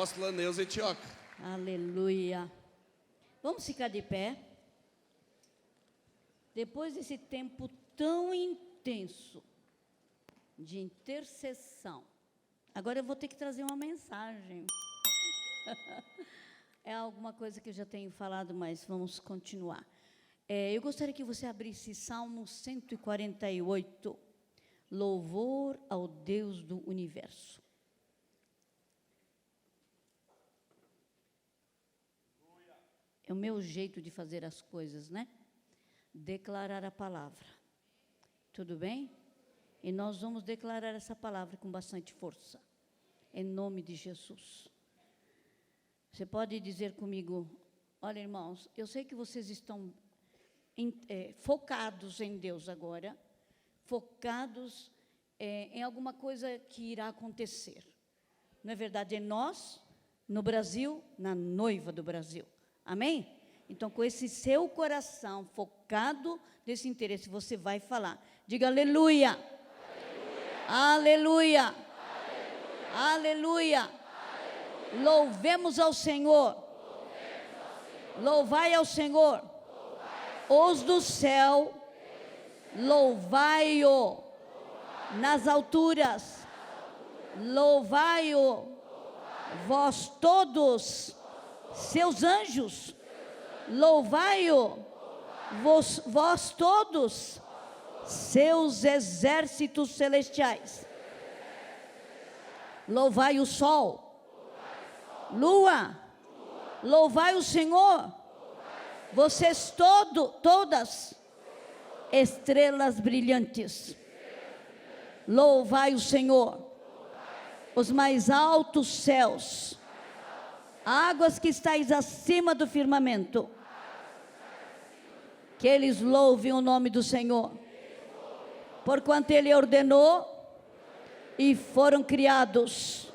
apóstola Neuza Etioca. Aleluia. Vamos ficar de pé. Depois desse tempo tão intenso de intercessão, agora eu vou ter que trazer uma mensagem. É alguma coisa que eu já tenho falado, mas vamos continuar. Eu gostaria que você abrisse Salmo 148, Louvor ao Deus do Universo. É o meu jeito de fazer as coisas, né? Declarar a palavra. Tudo bem? E nós vamos declarar essa palavra com bastante força, em nome de Jesus. Você pode dizer comigo: olha, irmãos, eu sei que vocês estão focados em Deus agora, focados em alguma coisa que irá acontecer. Não é verdade? Em nós, no Brasil, na noiva do Brasil. Amém? Então, com esse seu coração focado nesse interesse, você vai falar. Diga aleluia. Aleluia. Aleluia. Aleluia. Aleluia. Louvemos ao Senhor. Louvai ao Senhor. Os do céu, louvai-o. Nas alturas, louvai-o. Vós todos, seus anjos, louvai-o. Vós todos, seus exércitos celestiais. Louvai o sol. Lua, louvai o Senhor. Vocês todas, estrelas brilhantes, louvai o Senhor. Os mais altos céus, águas que estáis acima do firmamento, que eles louvem o nome do Senhor, porquanto Ele ordenou e foram criados.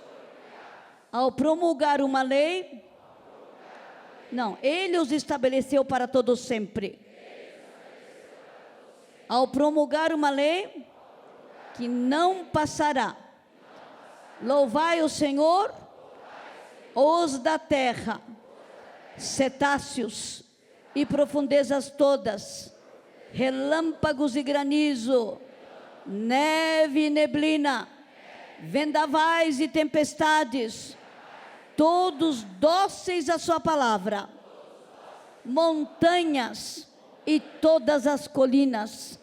Ao promulgar uma lei, não, Ele os estabeleceu para todo sempre. Ao promulgar uma lei que não passará. Louvai o Senhor, os da terra, cetáceos e profundezas todas, relâmpagos e granizo, neve e neblina, vendavais e tempestades, todos dóceis à sua palavra, montanhas e todas as colinas,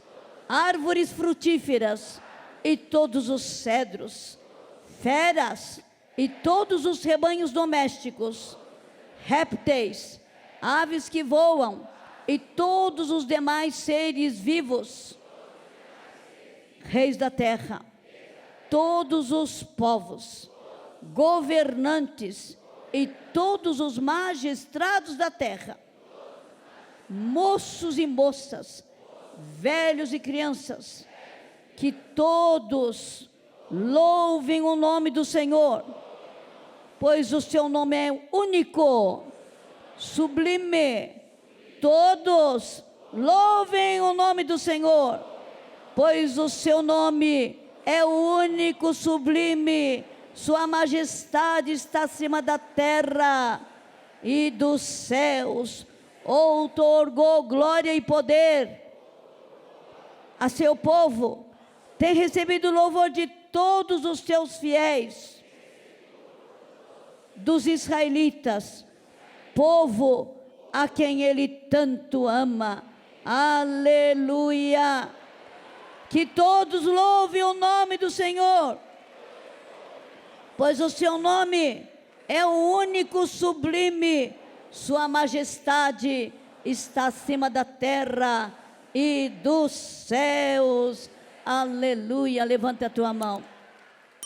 árvores frutíferas e todos os cedros, feras e todos os rebanhos domésticos, répteis, aves que voam e todos os demais seres vivos, reis da terra, todos os povos, governantes e todos os magistrados da terra, moços e moças, velhos e crianças, que todos louvem o nome do Senhor, pois o seu nome é único, sublime. Todos louvem o nome do Senhor, pois o seu nome é único, sublime. Sua majestade está acima da terra e dos céus. Outorgou glória e poder a seu povo. Tem recebido o louvor de todos os seus fiéis, dos israelitas, povo a quem Ele tanto ama. Aleluia! Que todos louvem o nome do Senhor, pois o seu nome é o único, sublime. Sua majestade está acima da terra e dos céus. Aleluia. Levanta a tua mão.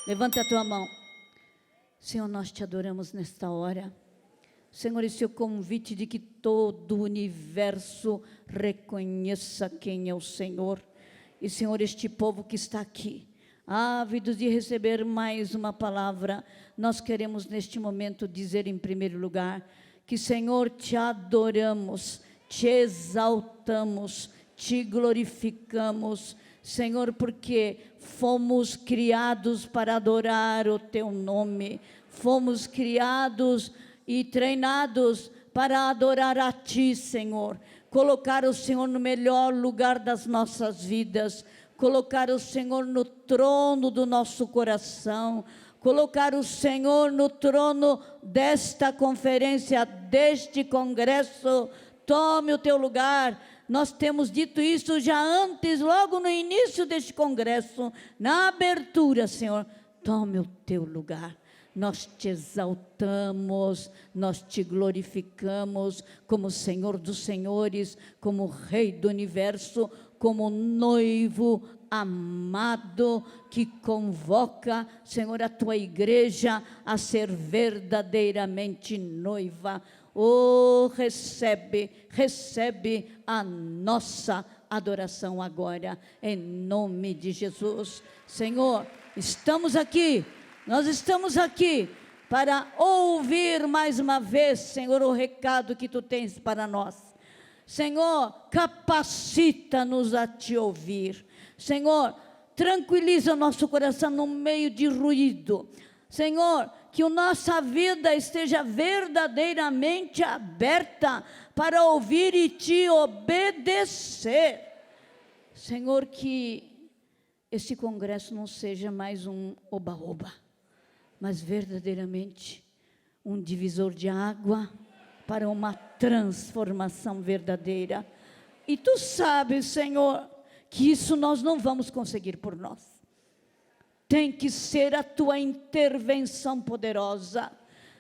Levanta a tua mão. Senhor, nós te adoramos nesta hora. Senhor, esse é o convite de que todo o universo reconheça quem é o Senhor. E, Senhor, este povo que está aqui, ávidos de receber mais uma palavra, nós queremos neste momento dizer em primeiro lugar que, Senhor, te adoramos, te exaltamos, te glorificamos, Senhor, porque fomos criados para adorar o teu nome, fomos criados e treinados para adorar a Ti, Senhor. Colocar o Senhor no melhor lugar das nossas vidas. Colocar o Senhor no trono do nosso coração. Colocar o Senhor no trono desta conferência, deste congresso. Tome o teu lugar. Nós temos dito isso já antes, logo no início deste congresso, na abertura, Senhor. Tome o teu lugar. Nós te exaltamos, nós te glorificamos como Senhor dos senhores, como Rei do universo, como noivo amado que convoca, Senhor, a tua igreja a ser verdadeiramente noiva. Oh, recebe a nossa adoração agora, em nome de Jesus. Senhor, nós estamos aqui para ouvir mais uma vez, Senhor, o recado que Tu tens para nós. Senhor, capacita-nos a Te ouvir. Senhor, tranquiliza o nosso coração no meio de ruído. Senhor, que a nossa vida esteja verdadeiramente aberta para ouvir e Te obedecer. Senhor, que este congresso não seja mais um oba-oba, mas verdadeiramente um divisor de água para uma transformação verdadeira. E Tu sabes, Senhor, que isso nós não vamos conseguir por nós. Tem que ser a Tua intervenção poderosa.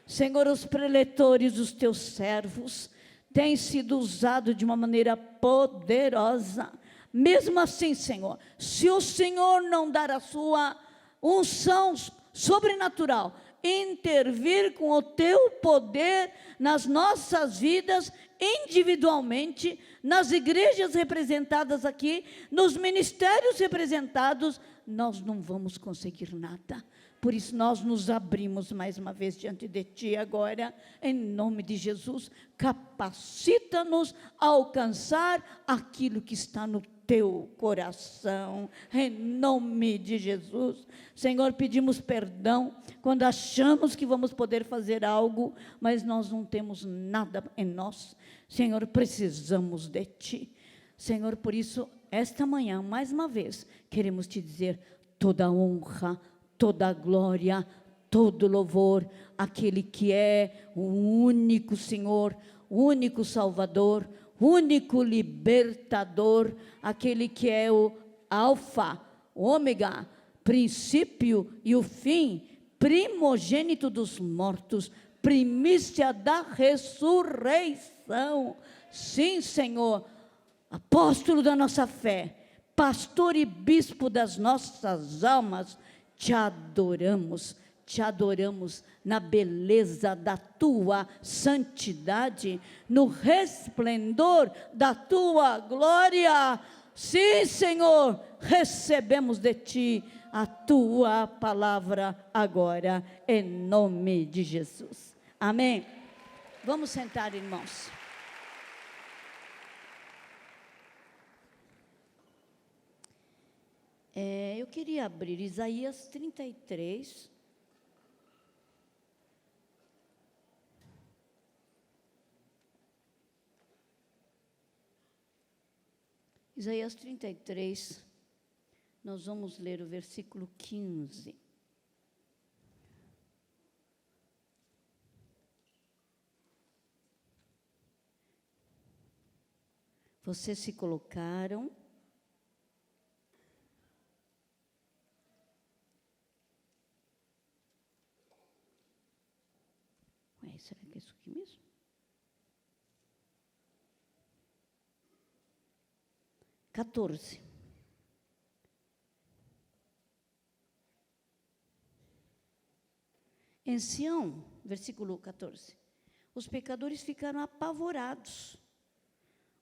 Senhor, os preletores, os Teus servos, têm sido usados de uma maneira poderosa. Mesmo assim, Senhor, se o Senhor não dar a Sua unção sobrenatural, intervir com o Teu poder nas nossas vidas, individualmente, nas igrejas representadas aqui, nos ministérios representados, nós não vamos conseguir nada. Por isso nós nos abrimos mais uma vez diante de Ti agora, em nome de Jesus. Capacita-nos a alcançar aquilo que está no Teu coração, em nome de Jesus. Senhor, pedimos perdão quando achamos que vamos poder fazer algo, mas nós não temos nada em nós. Senhor, precisamos de Ti. Senhor, por isso, esta manhã, mais uma vez, queremos Te dizer toda a honra, toda a glória, todo louvor, aquele que é o único Senhor, o único Salvador, único libertador, aquele que é o alfa, ômega, princípio e o fim, primogênito dos mortos, primícia da ressurreição. Sim, Senhor, apóstolo da nossa fé, pastor e bispo das nossas almas, te adoramos na beleza da Tua santidade, no resplendor da Tua glória. Sim, Senhor, recebemos de Ti a Tua palavra agora, em nome de Jesus. Amém. Vamos sentar, irmãos. Eu queria abrir Isaías 33. Isaías 33, nós vamos ler o versículo 15. Vocês se colocaram. Será que é isso aqui mesmo? (14) Em Sião, versículo 14, os pecadores ficaram apavorados,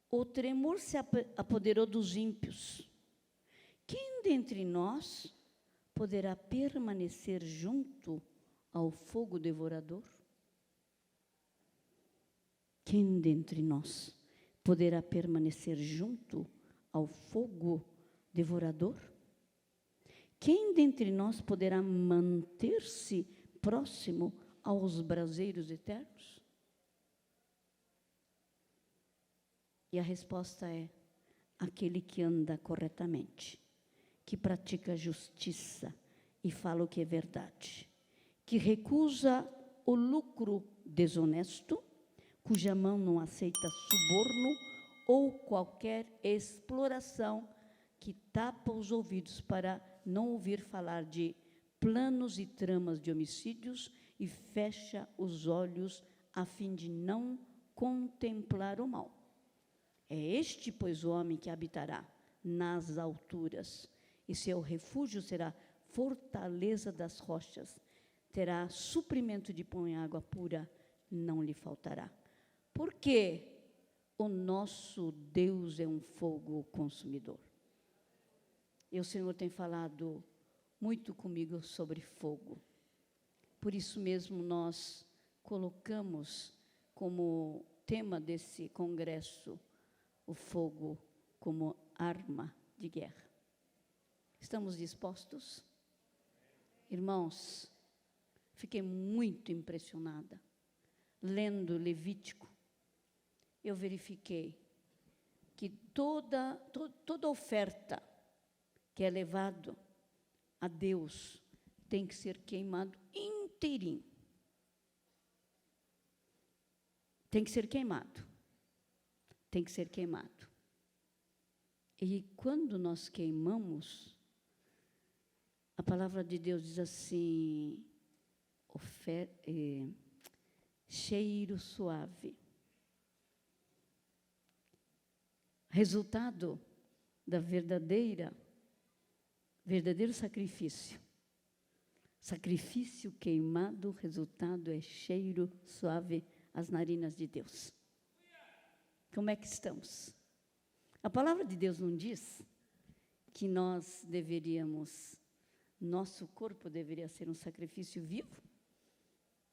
o tremor se apoderou dos ímpios. Quem dentre nós poderá permanecer junto ao fogo devorador? Quem dentre nós poderá permanecer junto ao fogo devorador? Quem dentre nós poderá manter-se próximo aos braseiros eternos? E a resposta é: aquele que anda corretamente, que pratica justiça e fala o que é verdade, que recusa o lucro desonesto, cuja mão não aceita suborno ou qualquer exploração, que tapa os ouvidos para não ouvir falar de planos e tramas de homicídios e fecha os olhos a fim de não contemplar o mal. É este, pois, o homem que habitará nas alturas, e seu refúgio será fortaleza das rochas, terá suprimento de pão e água pura, não lhe faltará. Porque o nosso Deus é um fogo consumidor. E o Senhor tem falado muito comigo sobre fogo. Por isso mesmo nós colocamos como tema desse congresso o fogo como arma de guerra. Estamos dispostos? Irmãos, fiquei muito impressionada. Lendo Levítico, eu verifiquei que toda oferta que é levado a Deus tem que ser queimado inteirinho. Tem que ser queimado. Tem que ser queimado. E quando nós queimamos, a palavra de Deus diz assim, cheiro suave. Resultado da verdadeiro sacrifício. Sacrifício queimado, o resultado é cheiro suave às narinas de Deus. Como é que estamos? A palavra de Deus não diz que nosso corpo deveria ser um sacrifício vivo?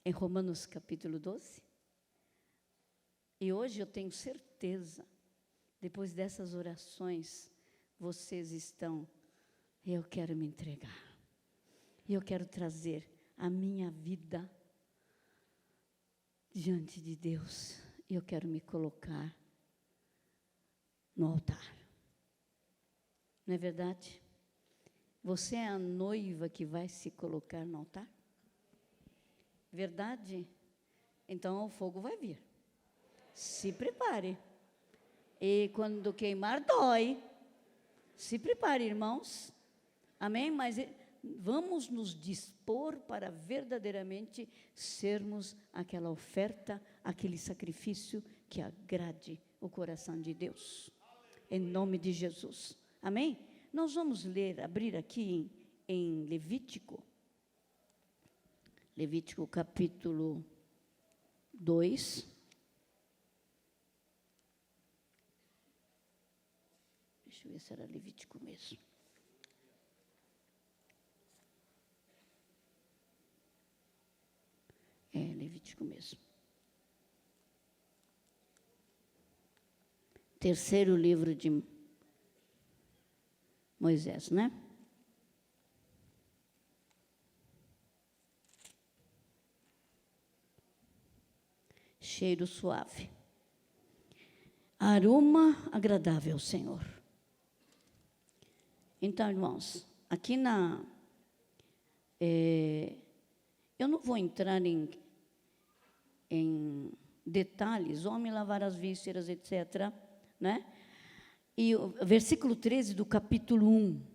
Em Romanos capítulo 12. E hoje eu tenho certeza, depois dessas orações, vocês estão, eu quero me entregar. Eu quero trazer a minha vida diante de Deus. Eu quero me colocar no altar. Não é verdade? Você é a noiva que vai se colocar no altar? Verdade? Então o fogo vai vir. Se prepare. E quando queimar, dói. Se prepare, irmãos. Amém? Mas vamos nos dispor para verdadeiramente sermos aquela oferta, aquele sacrifício que agrade o coração de Deus. Em nome de Jesus. Amém? Nós vamos abrir aqui em Levítico. Levítico capítulo 2. Deixa eu ver se era Levítico mesmo. É, Levítico mesmo. Terceiro livro de Moisés, né? Cheiro suave. Aroma agradável ao Senhor. Então, irmãos, aqui eu não vou entrar em detalhes, homem lavar as vísceras, etc., né? E o versículo 13 do capítulo 1.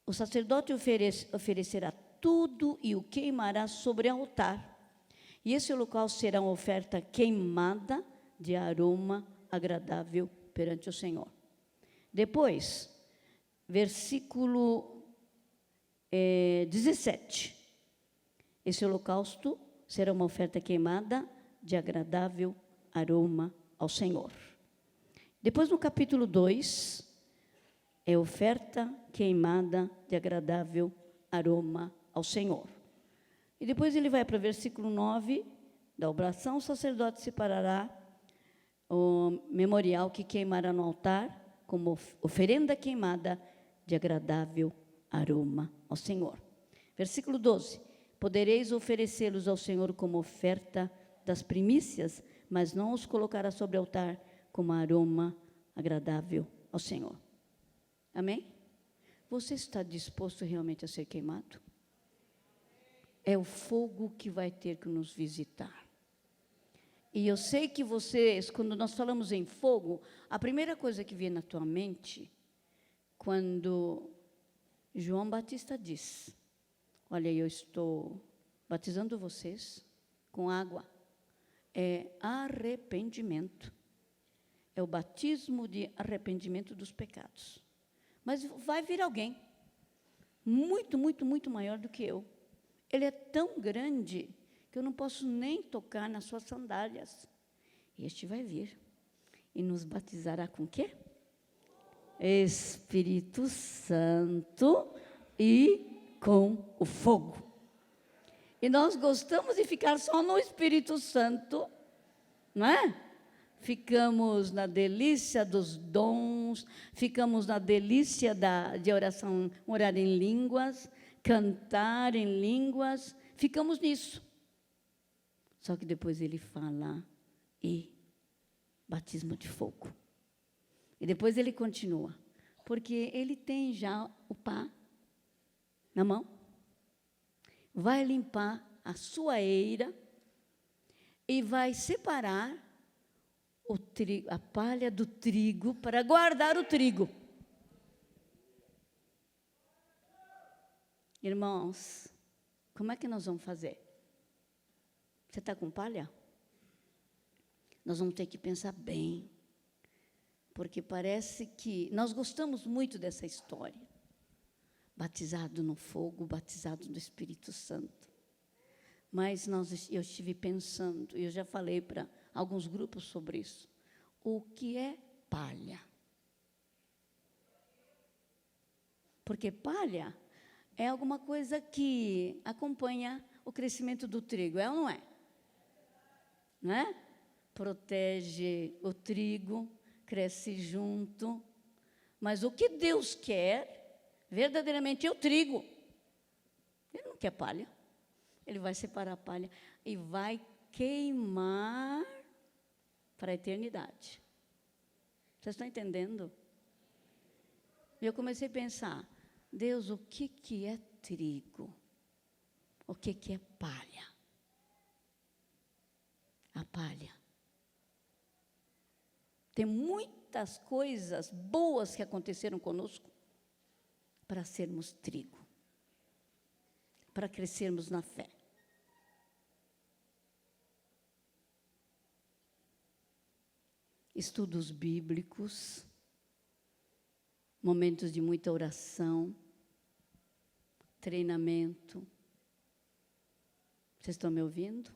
O sacerdote oferecerá tudo e o queimará sobre o altar. E esse holocausto será uma oferta queimada de aroma agradável perante o Senhor. Depois, versículo 17. Esse holocausto será uma oferta queimada de agradável aroma ao Senhor. Depois, no capítulo 2, é oferta queimada de agradável aroma ao Senhor. E depois ele vai para o versículo 9, da oblação, o sacerdote separará o memorial que queimará no altar como oferenda queimada de agradável aroma ao Senhor. Versículo 12. Podereis oferecê-los ao Senhor como oferta das primícias, mas não os colocará sobre o altar como aroma agradável ao Senhor. Amém? Você está disposto realmente a ser queimado? É o fogo que vai ter que nos visitar. E eu sei que vocês, quando nós falamos em fogo, a primeira coisa que vem na tua mente, quando João Batista diz: olha, eu estou batizando vocês com água, é arrependimento. É o batismo de arrependimento dos pecados. Mas vai vir alguém, muito, muito, muito maior do que eu. Ele é tão grande que eu não posso nem tocar nas suas sandálias. Este vai vir e nos batizará com o quê? Espírito Santo e com o fogo. E nós gostamos de ficar só no Espírito Santo, não é? Ficamos na delícia dos dons, ficamos na delícia de oração, orar em línguas, cantar em línguas, ficamos nisso. Só que depois ele fala, e batismo de fogo. E depois ele continua, porque ele tem já o pá na mão, vai limpar a sua eira e vai separar a palha do trigo para guardar o trigo. Irmãos, como é que nós vamos fazer? Você está com palha? Nós vamos ter que pensar bem, porque parece que nós gostamos muito dessa história. Batizado no fogo, batizado no Espírito Santo. Mas eu estive pensando, e eu já falei para alguns grupos sobre isso. O que é palha? Porque palha é alguma coisa que acompanha o crescimento do trigo, é ou não é? Não é? Protege o trigo, cresce junto. Mas o que Deus quer, verdadeiramente, é o trigo. Ele não quer palha. Ele vai separar a palha e vai queimar para a eternidade. Vocês estão entendendo? Eu comecei a pensar, Deus, o que é trigo? O que é palha? A palha. Tem muitas coisas boas que aconteceram conosco para sermos trigo, para crescermos na fé. Estudos bíblicos, momentos de muita oração, treinamento. Vocês estão me ouvindo?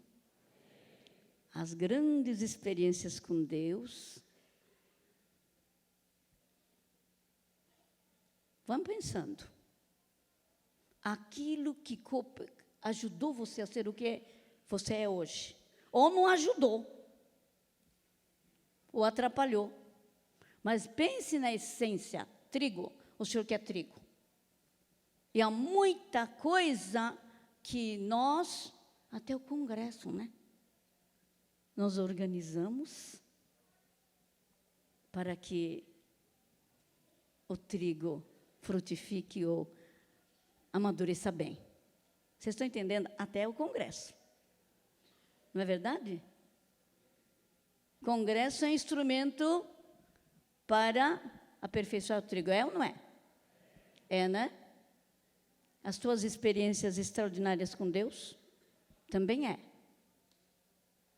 As grandes experiências com Deus. Vamos pensando. Aquilo que ajudou você a ser o que você é hoje. Ou não ajudou. Ou atrapalhou. Mas pense na essência. Trigo. O senhor quer trigo. E há muita coisa que nós, até o congresso, né? Nós organizamos para que o trigo frutifique ou amadureça bem. Vocês estão entendendo? Até o congresso. Não é verdade? Congresso é instrumento para aperfeiçoar o trigo. É ou não é? É, né? As tuas experiências extraordinárias com Deus também é.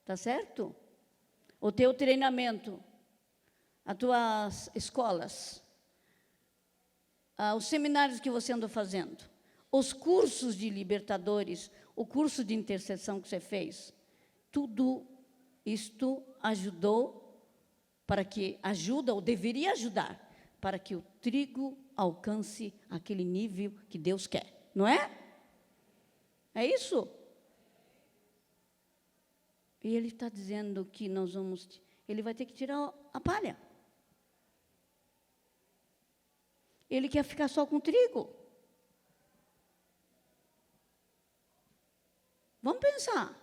Tá certo? O teu treinamento, as tuas escolas, os seminários que você andou fazendo, os cursos de libertadores, o curso de intercessão que você fez, tudo isto ajudou para que, ajuda ou deveria ajudar, para que o trigo alcance aquele nível que Deus quer, não é? É isso? E ele está dizendo que ele vai ter que tirar a palha. Ele quer ficar só com trigo. pensar.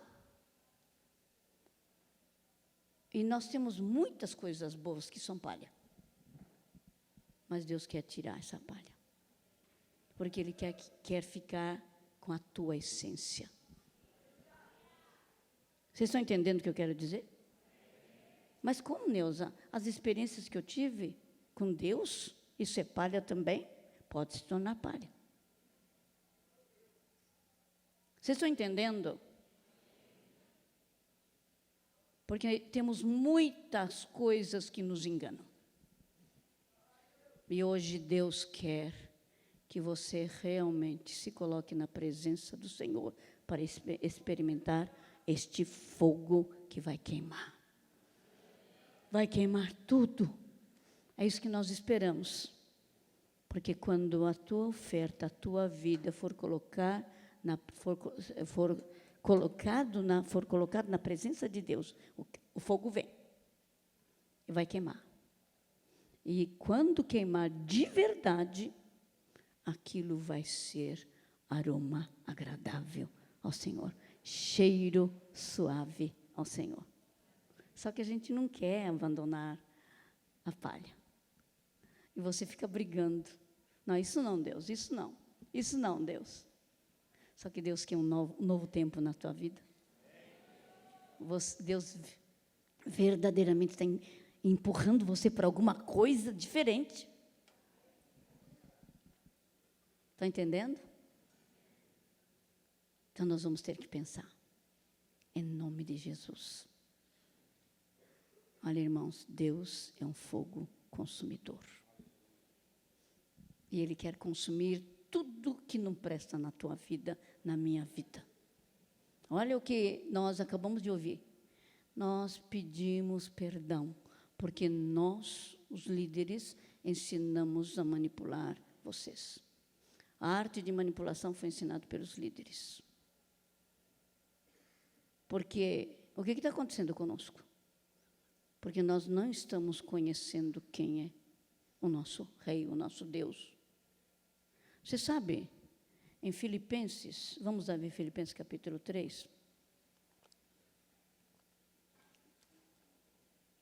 E nós temos muitas coisas boas que são palha. Mas Deus quer tirar essa palha. Porque Ele quer ficar com a tua essência. Vocês estão entendendo o que eu quero dizer? Mas como, Neuza, as experiências que eu tive com Deus, isso é palha também? Pode se tornar palha. Vocês estão entendendo? Porque temos muitas coisas que nos enganam. E hoje Deus quer que você realmente se coloque na presença do Senhor para experimentar este fogo que vai queimar. Vai queimar tudo. É isso que nós esperamos. Porque quando a tua oferta, a tua vida for colocada na presença de Deus, o fogo vem e vai queimar. E quando queimar de verdade, aquilo vai ser aroma agradável ao Senhor, cheiro suave ao Senhor. Só que a gente não quer abandonar a palha. E você fica brigando. Não, isso não, Deus, isso não. Isso não, Deus. Só que Deus quer um novo tempo na tua vida. Deus verdadeiramente está empurrando você para alguma coisa diferente. Está entendendo? Então nós vamos ter que pensar. Em nome de Jesus. Olha, irmãos, Deus é um fogo consumidor. E Ele quer consumir tudo que não presta na tua vida, na minha vida. Olha o que nós acabamos de ouvir. Nós pedimos perdão, porque nós, os líderes, ensinamos a manipular vocês. A arte de manipulação foi ensinada pelos líderes. Porque o que está acontecendo conosco? Porque nós não estamos conhecendo quem é o nosso Rei, o nosso Deus. Você sabe, em Filipenses, vamos lá ver Filipenses capítulo 3.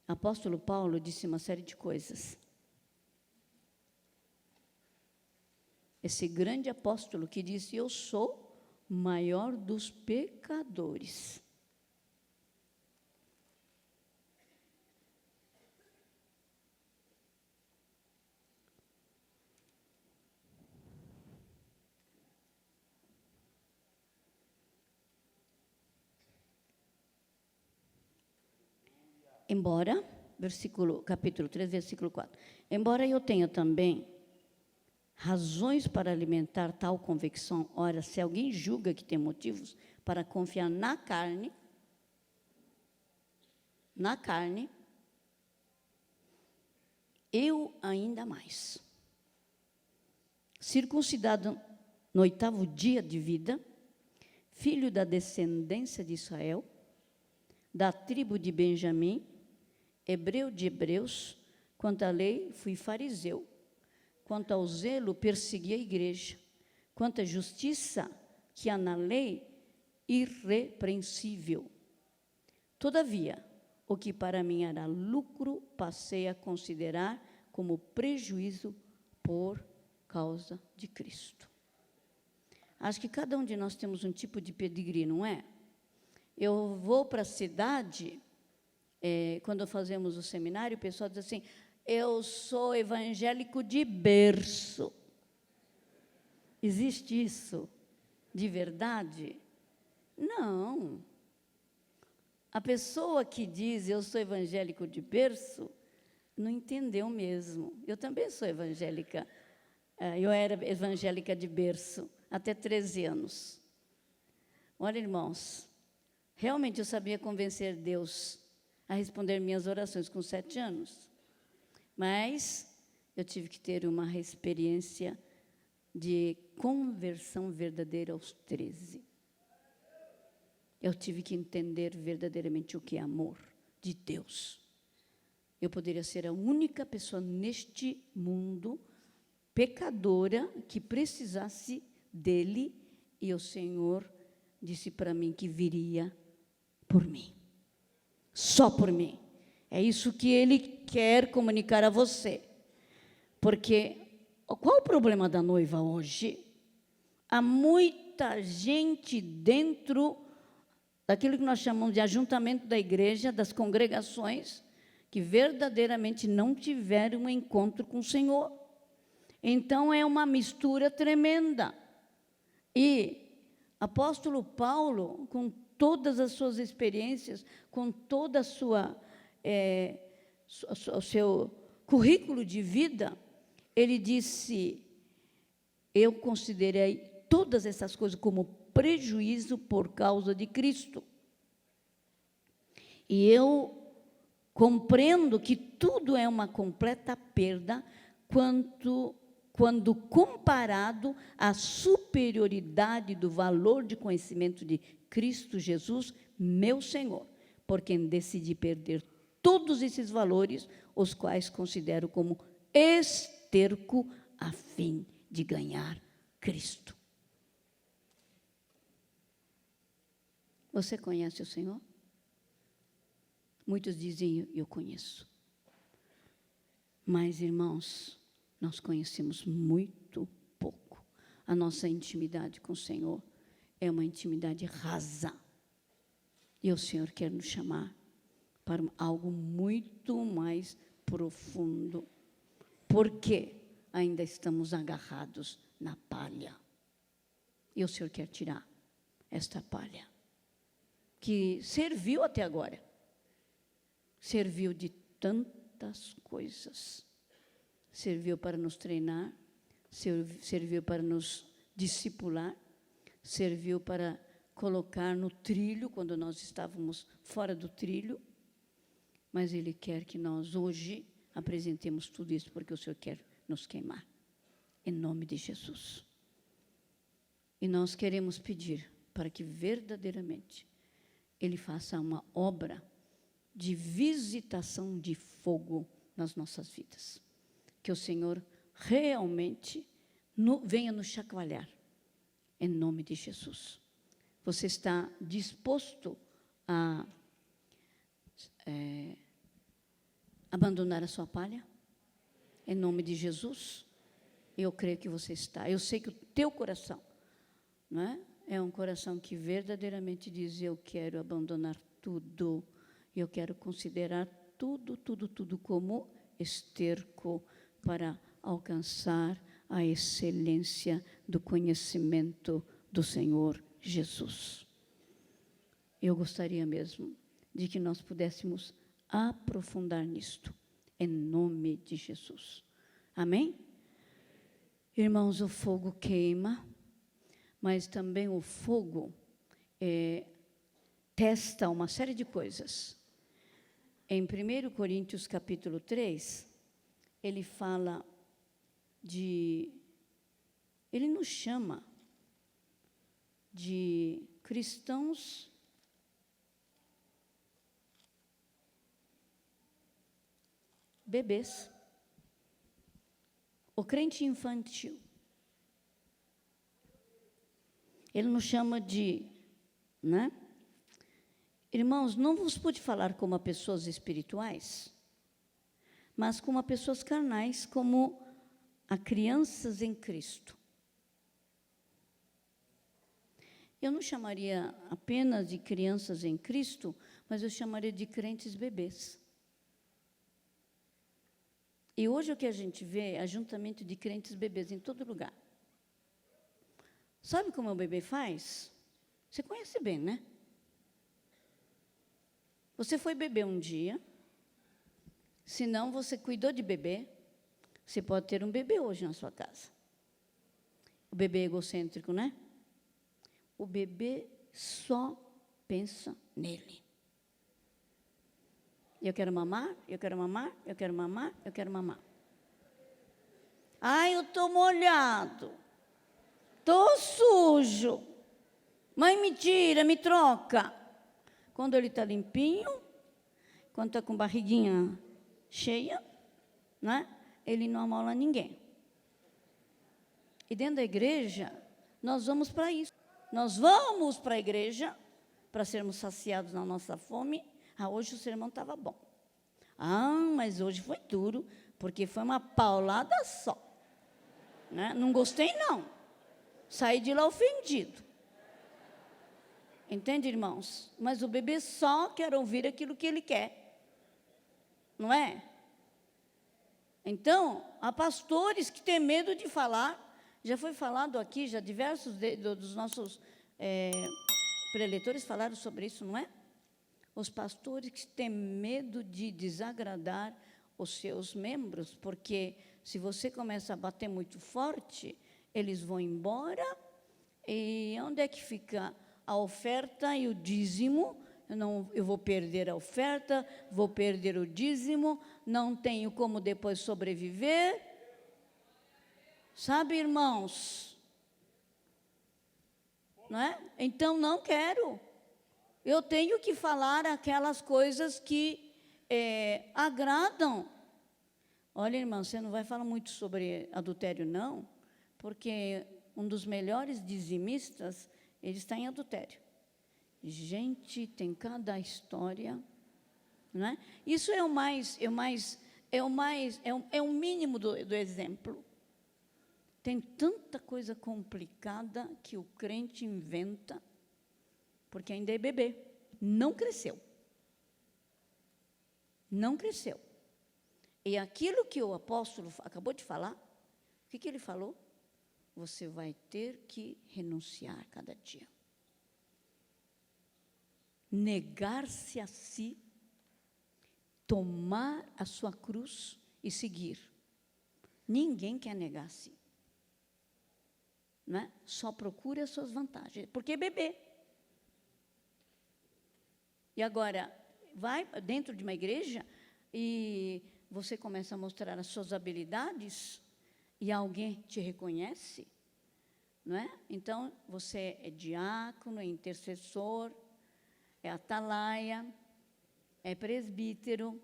Apóstolo Paulo disse uma série de coisas. Esse grande apóstolo que disse, eu sou maior dos pecadores. Embora, capítulo 3, versículo 4. Embora eu tenha também razões para alimentar tal convicção, ora, se alguém julga que tem motivos para confiar na carne, eu ainda mais. Circuncidado no 8º dia de vida, filho da descendência de Israel, da tribo de Benjamim, hebreu de hebreus, quanto à lei, fui fariseu, quanto ao zelo, persegui a igreja, quanto à justiça, que há na lei, irrepreensível. Todavia, o que para mim era lucro, passei a considerar como prejuízo por causa de Cristo. Acho que cada um de nós temos um tipo de pedigree, não é? Eu vou para a cidade, quando fazemos o seminário, o pessoal diz assim, eu sou evangélico de berço. Existe isso de verdade? Não. A pessoa que diz, eu sou evangélico de berço, não entendeu mesmo. Eu também sou evangélica. Eu era evangélica de berço, até 13 anos. Olha, irmãos, realmente eu sabia convencer Deus a responder minhas orações com 7 anos. Mas eu tive que ter uma experiência de conversão verdadeira aos 13. Eu tive que entender verdadeiramente o que é amor de Deus. Eu poderia ser a única pessoa neste mundo pecadora que precisasse dele, e o Senhor disse para mim que viria por mim. Só por mim. É isso que Ele quer comunicar a você. Porque qual o problema da noiva hoje? Há muita gente dentro daquilo que nós chamamos de ajuntamento da igreja, das congregações, que verdadeiramente não tiveram um encontro com o Senhor. Então, é uma mistura tremenda. E apóstolo Paulo, com todas as suas experiências, com toda a o seu currículo de vida, ele disse: eu considerei todas essas coisas como prejuízo por causa de Cristo. E eu compreendo que tudo é uma completa perda quando comparado à superioridade do valor de conhecimento de Cristo Jesus, meu Senhor, por quem decidi perder todos esses valores, os quais considero como esterco a fim de ganhar Cristo. Você conhece o Senhor? Muitos dizem, eu conheço. Mas, irmãos, nós conhecemos muito pouco. A nossa intimidade com o Senhor é uma intimidade rasa. E o Senhor quer nos chamar para algo muito mais profundo. Porque ainda estamos agarrados na palha. E o Senhor quer tirar esta palha, que serviu até agora. Serviu de tantas coisas. Serviu para nos treinar, serviu para nos discipular, serviu para colocar no trilho, quando nós estávamos fora do trilho. Mas Ele quer que nós hoje apresentemos tudo isso, porque o Senhor quer nos queimar, em nome de Jesus. E nós queremos pedir para que verdadeiramente Ele faça uma obra de visitação de fogo nas nossas vidas. Que o Senhor realmente venha nos chacoalhar, em nome de Jesus. Você está disposto a abandonar a sua palha? Em nome de Jesus? Eu creio que você está. Eu sei que o teu coração, não é? É um coração que verdadeiramente diz: eu quero abandonar tudo. Eu quero considerar tudo como esterco para alcançar a excelência do conhecimento do Senhor Jesus. Eu gostaria mesmo de que nós pudéssemos aprofundar nisto, em nome de Jesus. Amém? Irmãos, o fogo queima, mas também o fogo testa uma série de coisas. Em 1 Coríntios capítulo 3, ele fala ele nos chama de cristãos bebês. O crente infantil. Ele nos chama de, né? Irmãos, não vos pude falar como a pessoas espirituais, mas como a pessoas carnais, como a crianças em Cristo. Eu não chamaria apenas de crianças em Cristo, mas eu chamaria de crentes bebês. E hoje o que a gente vê é ajuntamento de crentes bebês em todo lugar. Sabe como o bebê faz? Você conhece bem, né? Você foi beber um dia, se não você cuidou de bebê, você pode ter um bebê hoje na sua casa. O bebê é egocêntrico, né? O bebê só pensa nele. Eu quero mamar, eu quero mamar, eu quero mamar, eu quero mamar. Ai, eu estou molhado. Estou sujo. Mãe, me tira, me troca. Quando ele está limpinho, quando está com barriguinha cheia, né, ele não amola ninguém. E dentro da igreja, nós vamos para isso. Nós vamos para a igreja para sermos saciados na nossa fome. Hoje o sermão estava bom. Mas hoje foi duro, porque foi uma paulada só. Né? Não gostei, não. Saí de lá ofendido. Entende, irmãos? Mas o bebê só quer ouvir aquilo que ele quer. Não é? Então, há pastores que têm medo de falar. Já foi falado aqui, já diversos dos nossos preletores falaram sobre isso, não é? Os pastores que têm medo de desagradar os seus membros, porque se você começa a bater muito forte, eles vão embora, e onde é que fica a oferta e o dízimo? Eu vou perder a oferta, vou perder o dízimo, não tenho como depois sobreviver. Sabe, irmãos? Não é? Então, não quero. Eu tenho que falar aquelas coisas que agradam. Olha, irmão, você não vai falar muito sobre adultério, não, porque um dos melhores dizimistas, ele está em adultério. Gente, tem cada história, não é? Isso é o mínimo do exemplo. Tem tanta coisa complicada que o crente inventa, porque ainda é bebê, não cresceu. Não cresceu. E aquilo que o apóstolo acabou de falar, o que ele falou? Você vai ter que renunciar cada dia. Negar-se a si, tomar a sua cruz e seguir. Ninguém quer negar a si. Não é? Só procura as suas vantagens, porque é bebê. E agora, vai dentro de uma igreja e você começa a mostrar as suas habilidades e alguém te reconhece, não é? Então, você é diácono, é intercessor, é atalaia, é presbítero,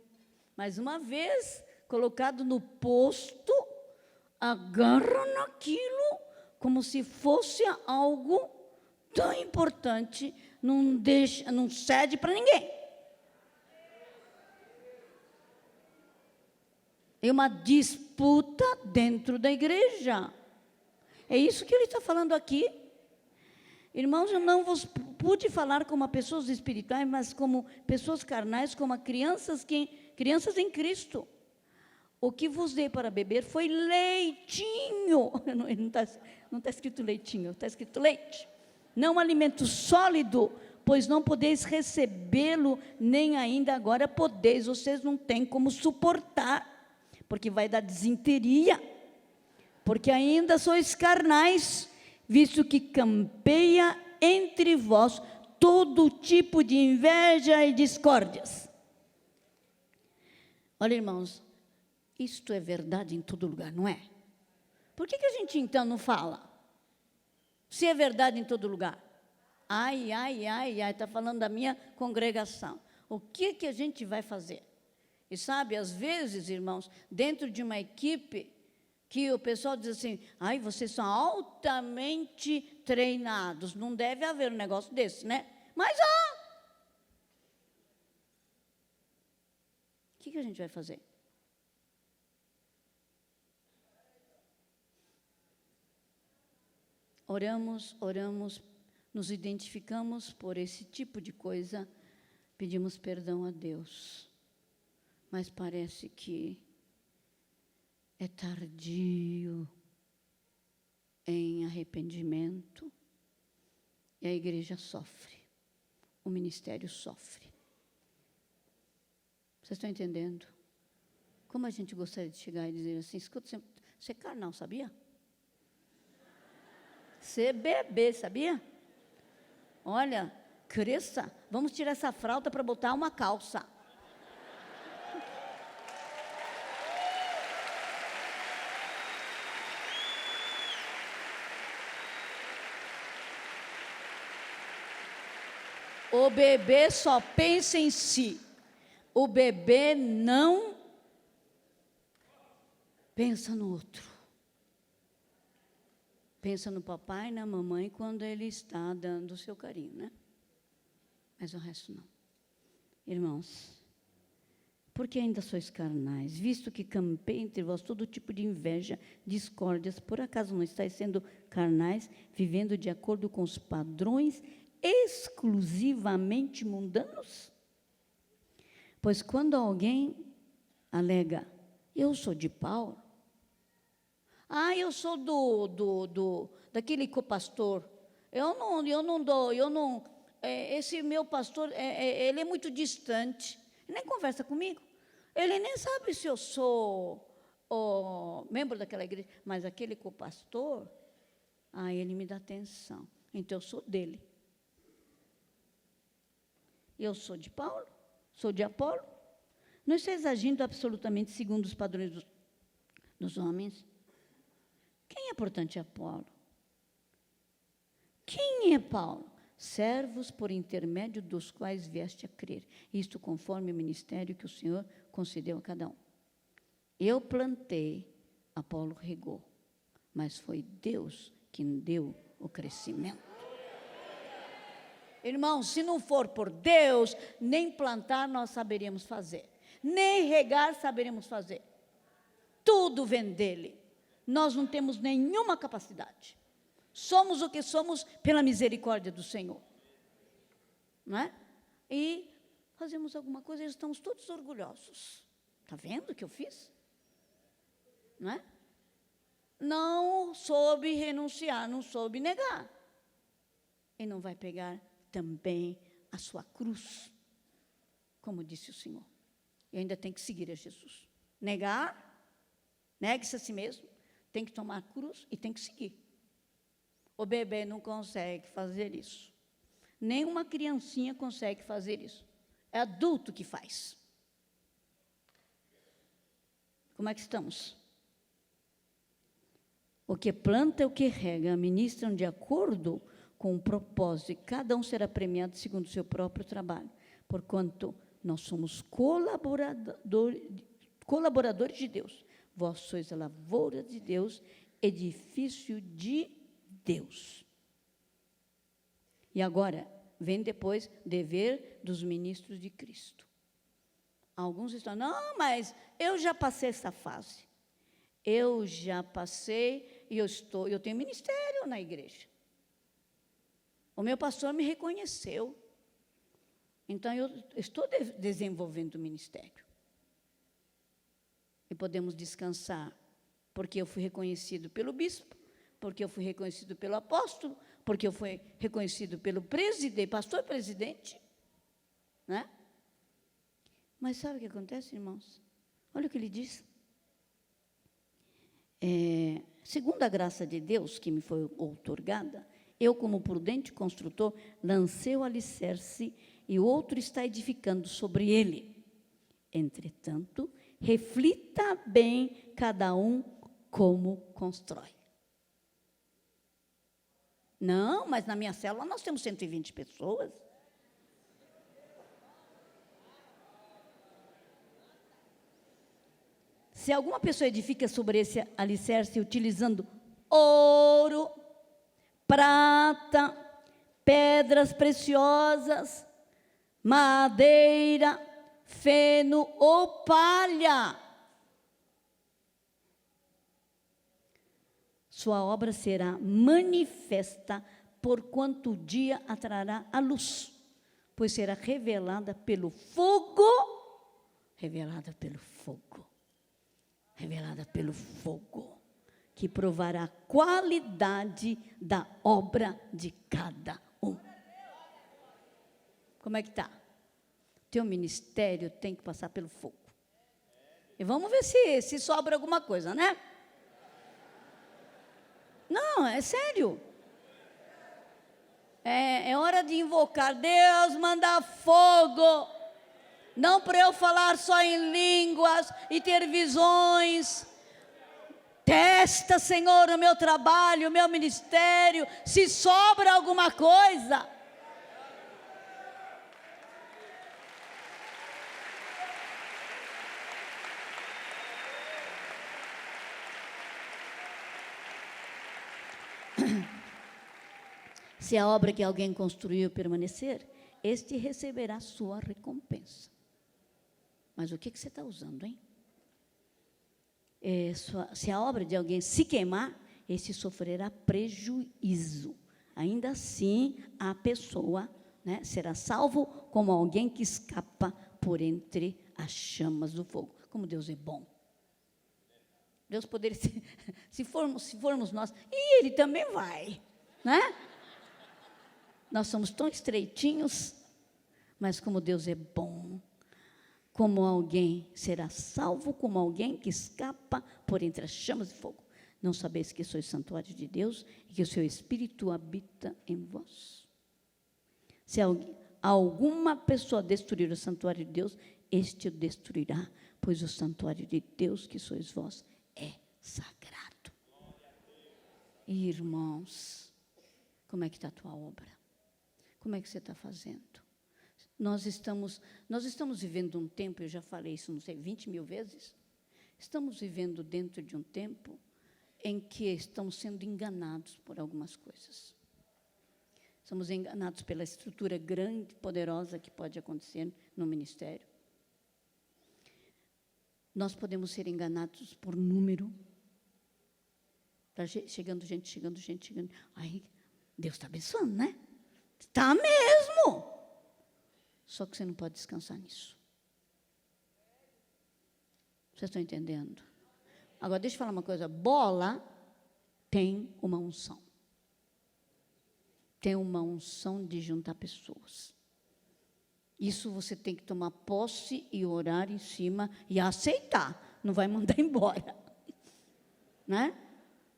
mas uma vez colocado no posto, agarra naquilo como se fosse algo tão importante, não cede para ninguém. É uma disputa dentro da igreja. É isso que ele está falando aqui. Irmãos, eu não vos pude falar como pessoas espirituais, mas como pessoas carnais, como crianças em Cristo. O que vos dei para beber foi leitinho. Não está escrito leitinho, está escrito leite. Não alimento sólido, pois não podeis recebê-lo, nem ainda agora podeis. Vocês não têm como suportar, porque vai dar desinteria, porque ainda sois carnais, visto que campeia entre vós todo tipo de inveja e discórdias. Olha, irmãos, isto é verdade em todo lugar, não é? Por que a gente então não fala? Se é verdade em todo lugar. Ai, está falando da minha congregação. O que a gente vai fazer? E sabe, às vezes, irmãos, dentro de uma equipe, que o pessoal diz assim, vocês são altamente treinados, não deve haver um negócio desse, né? Mas o que a gente vai fazer? Oramos, nos identificamos por esse tipo de coisa, pedimos perdão a Deus, mas parece que é tardio em arrependimento, e a igreja sofre, o ministério sofre. Vocês estão entendendo? Como a gente gostaria de chegar e dizer assim, escuta, você é carnal, sabia? Você é bebê, sabia? Olha, cresça, vamos tirar essa fralda para botar uma calça. O bebê só pensa em si. O bebê não pensa no outro. pensa no papai e na mamãe quando ele está dando o seu carinho, né? Mas o resto não. Irmãos, porque ainda sois carnais, visto que campei entre vós todo tipo de inveja, discórdias, por acaso não estáis sendo carnais, vivendo de acordo com os padrões exclusivamente mundanos? Pois quando alguém alega, eu sou de Paulo, eu sou daquele copastor, esse meu pastor, ele é muito distante, nem conversa comigo, ele nem sabe se eu sou membro daquela igreja, mas aquele copastor, ele me dá atenção, então eu sou dele. Eu sou de Paulo, sou de Apolo, não estáis agindo absolutamente segundo os padrões dos homens? Quem é, portanto, Apolo? Quem é Paulo? Servos por intermédio dos quais vieste a crer, isto conforme o ministério que o Senhor concedeu a cada um. Eu plantei, Apolo regou, mas foi Deus quem deu o crescimento. Irmãos, se não for por Deus, nem plantar nós saberíamos fazer, nem regar saberíamos fazer. Tudo vem dele. Nós não temos nenhuma capacidade. Somos o que somos pela misericórdia do Senhor. Não é? E fazemos alguma coisa e estamos todos orgulhosos. Está vendo o que eu fiz? Não é? Não soube renunciar, não soube negar. E não vai pegar também a sua cruz, como disse o Senhor. E ainda tem que seguir a Jesus. Negue-se a si mesmo, tem que tomar a cruz e tem que seguir. O bebê não consegue fazer isso. Nem uma criancinha consegue fazer isso. É adulto que faz. Como é que estamos? O que planta e o que rega ministram de acordo com o propósito, e cada um será premiado segundo o seu próprio trabalho, porquanto nós somos colaboradores de Deus. Vós sois a lavoura de Deus, edifício de Deus. E agora, vem depois, dever dos ministros de Cristo. Alguns estão, não, mas eu já passei essa fase. Eu já passei e eu tenho ministério na igreja. O meu pastor me reconheceu. Então, eu estou desenvolvendo o ministério. E podemos descansar, porque eu fui reconhecido pelo bispo, porque eu fui reconhecido pelo apóstolo, porque eu fui reconhecido pelo presidente, pastor presidente. Né? Mas sabe o que acontece, irmãos? Olha o que ele diz. Segundo a graça de Deus que me foi outorgada, eu, como prudente construtor, lancei o alicerce e o outro está edificando sobre ele. Entretanto, reflita bem cada um como constrói. Não, mas na minha célula nós temos 120 pessoas. Se alguma pessoa edifica sobre esse alicerce utilizando ouro, prata, pedras preciosas, madeira, feno ou palha, sua obra será manifesta, porquanto o dia a trará a luz, pois será revelada pelo fogo, que provará a qualidade da obra de cada um. Como é que está? Teu ministério tem que passar pelo fogo. E vamos ver se sobra alguma coisa, né? Não, é sério. É hora de invocar. Deus, manda fogo. Não para eu falar só em línguas e ter visões. Testa, Senhor, o meu trabalho, o meu ministério, se sobra alguma coisa. Se a obra que alguém construiu permanecer, este receberá sua recompensa. Mas o que você está usando, hein? Se a obra de alguém se queimar, este sofrerá prejuízo. Ainda assim, a pessoa, né, será salvo como alguém que escapa por entre as chamas do fogo. Como Deus é bom. Deus poderia, se formos nós, e Ele também vai, né? Nós somos tão estreitinhos, mas como Deus é bom, como alguém será salvo, como alguém que escapa por entre as chamas de fogo. Não sabeis que sois santuário de Deus e que o seu Espírito habita em vós? Se alguma pessoa destruir o santuário de Deus, este o destruirá, pois o santuário de Deus, que sois vós, é sagrado. Irmãos, como é que está a tua obra? Como é que você está fazendo? Nós estamos vivendo um tempo, eu já falei isso, não sei, 20 mil vezes. Estamos vivendo dentro de um tempo em que estamos sendo enganados por algumas coisas. Somos enganados pela estrutura grande, poderosa que pode acontecer no ministério. Nós podemos ser enganados por número. Está chegando gente. Aí, Deus está abençoando, né? Está mesmo. Só que você não pode descansar nisso. Vocês estão entendendo? Agora, deixa eu falar uma coisa. Bola tem uma unção. Tem uma unção de juntar pessoas. Isso você tem que tomar posse e orar em cima e aceitar. Não vai mandar embora. Né?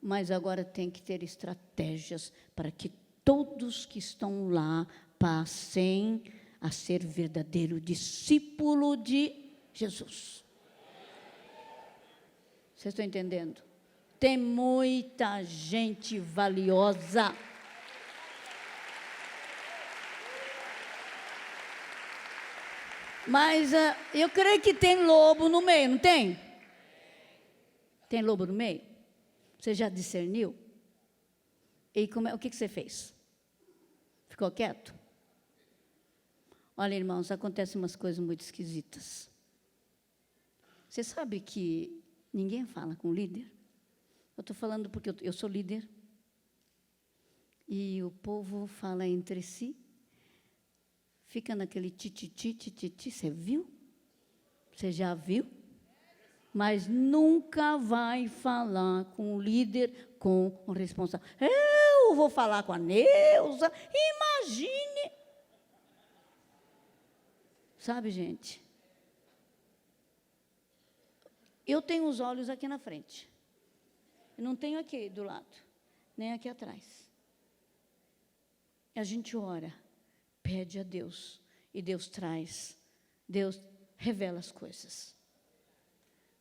Mas agora tem que ter estratégias para que todos que estão lá passem a ser verdadeiro discípulo de Jesus. Vocês estão entendendo? Tem muita gente valiosa. Mas eu creio que tem lobo no meio, não tem? Tem lobo no meio? Você já discerniu? E o que você fez? Ficou quieto? Olha, irmãos, acontecem umas coisas muito esquisitas. Você sabe que ninguém fala com o líder? Eu estou falando porque eu sou líder. E o povo fala entre si. Fica naquele tititi, você viu? Você já viu? Mas nunca vai falar com o líder, com o responsável. Eu vou falar com a Neuza, imagine. Sabe, gente? Eu tenho os olhos aqui na frente. Eu não tenho aqui do lado, nem aqui atrás. A gente ora. Pede a Deus, e Deus traz, Deus revela as coisas.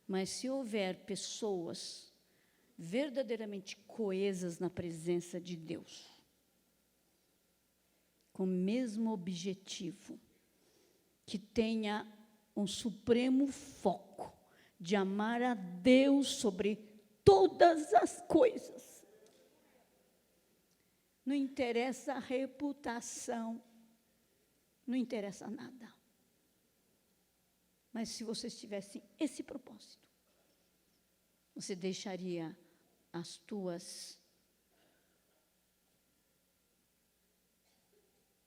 Mas se houver pessoas verdadeiramente coesas na presença de Deus, com o mesmo objetivo, que tenha um supremo foco de amar a Deus sobre todas as coisas, não interessa a reputação, não interessa nada. Mas se vocês tivessem esse propósito, você deixaria as tuas...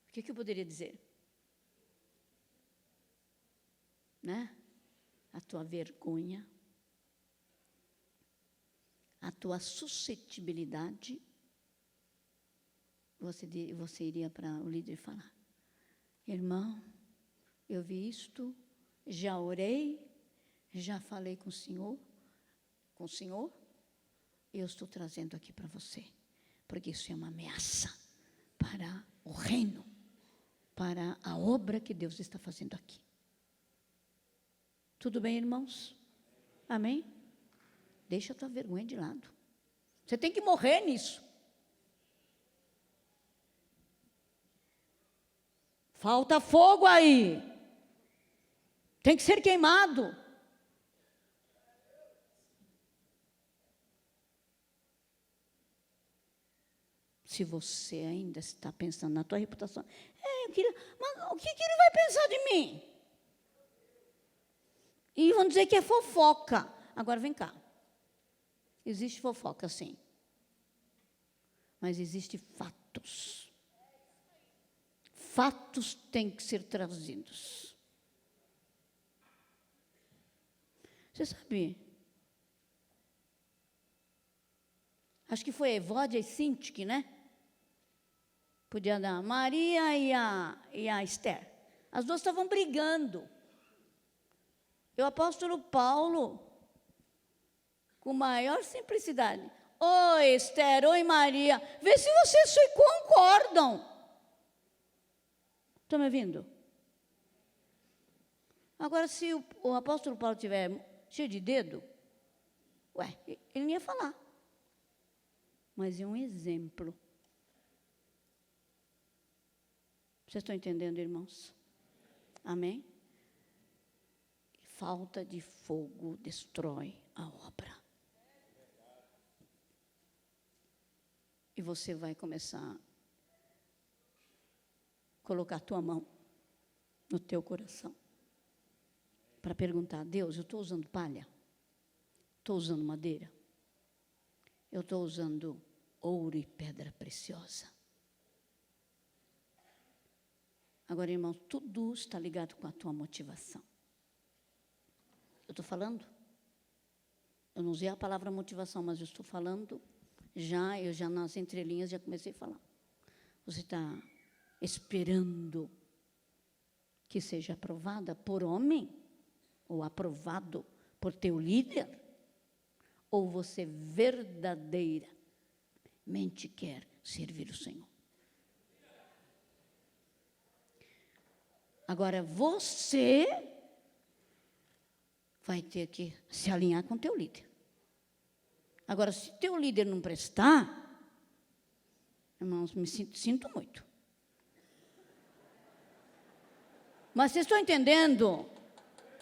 O que eu poderia dizer? Né? A tua vergonha, a tua suscetibilidade, você iria para o líder falar: irmão, eu vi isto, já orei, já falei com o Senhor, eu estou trazendo aqui para você, porque isso é uma ameaça para o reino, para a obra que Deus está fazendo aqui. Tudo bem, irmãos? Amém? Deixa a tua vergonha de lado. Você tem que morrer nisso. Falta fogo aí. Tem que ser queimado. Se você ainda está pensando na tua reputação, mas o que ele vai pensar de mim? E vão dizer que é fofoca. Agora, vem cá. Existe fofoca, sim. Mas existem fatos. Fatos têm que ser trazidos. Você sabe? Acho que foi a Evódia e Sintique, né? Podia dar Maria e a Esther. As duas estavam brigando. E o apóstolo Paulo, com maior simplicidade, oi Esther, oi Maria, vê se vocês se concordam. Estão me ouvindo? Agora, se o apóstolo Paulo estiver cheio de dedo, ele não ia falar. Mas é um exemplo. Vocês estão entendendo, irmãos? Amém? Falta de fogo destrói a obra. E você vai começar a colocar a tua mão no teu coração para perguntar: Deus, eu estou usando palha? Estou usando madeira? Eu estou usando ouro e pedra preciosa? Agora, irmãos, tudo está ligado com a tua motivação. Eu estou falando? Eu não usei a palavra motivação, mas eu estou falando eu já nas entrelinhas já comecei a falar. Você está esperando que seja aprovada por homem? Ou aprovado por teu líder? Ou você verdadeiramente quer servir o Senhor? Agora, você vai ter que se alinhar com teu líder. Agora, se teu líder não prestar, irmãos, me sinto muito. Mas vocês estão entendendo?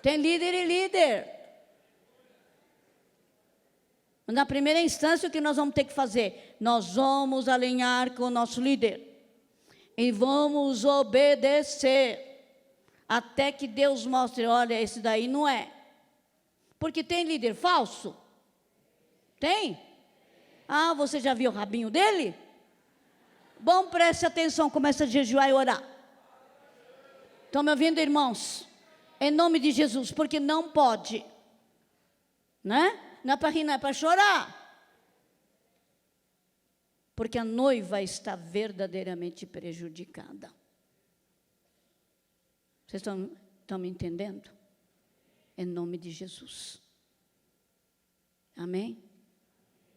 Tem líder e líder. Na primeira instância, o que nós vamos ter que fazer? Nós vamos alinhar com o nosso líder. E vamos obedecer. Até que Deus mostre, olha, esse daí não é. Porque tem líder falso? Tem? Ah, você já viu o rabinho dele? Bom, preste atenção, começa a jejuar e orar. Estão me ouvindo, irmãos? Em nome de Jesus, porque não pode. Né? Não é para rir, não é para chorar. Porque a noiva está verdadeiramente prejudicada. Vocês estão me entendendo? Em nome de Jesus. Amém?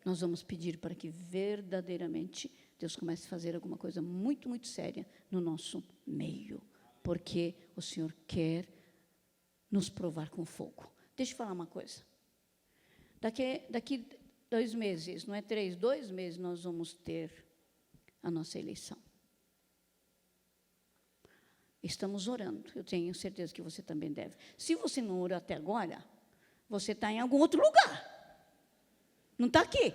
Nós vamos pedir para que verdadeiramente Deus comece a fazer alguma coisa muito, muito séria no nosso meio. Porque o Senhor quer nos provar com fogo. Deixa eu falar uma coisa. Daqui 2 meses, não é 3, 2 meses, nós vamos ter a nossa eleição. Estamos orando. Eu tenho certeza que você também deve. Se você não orou até agora, você está em algum outro lugar. Não está aqui.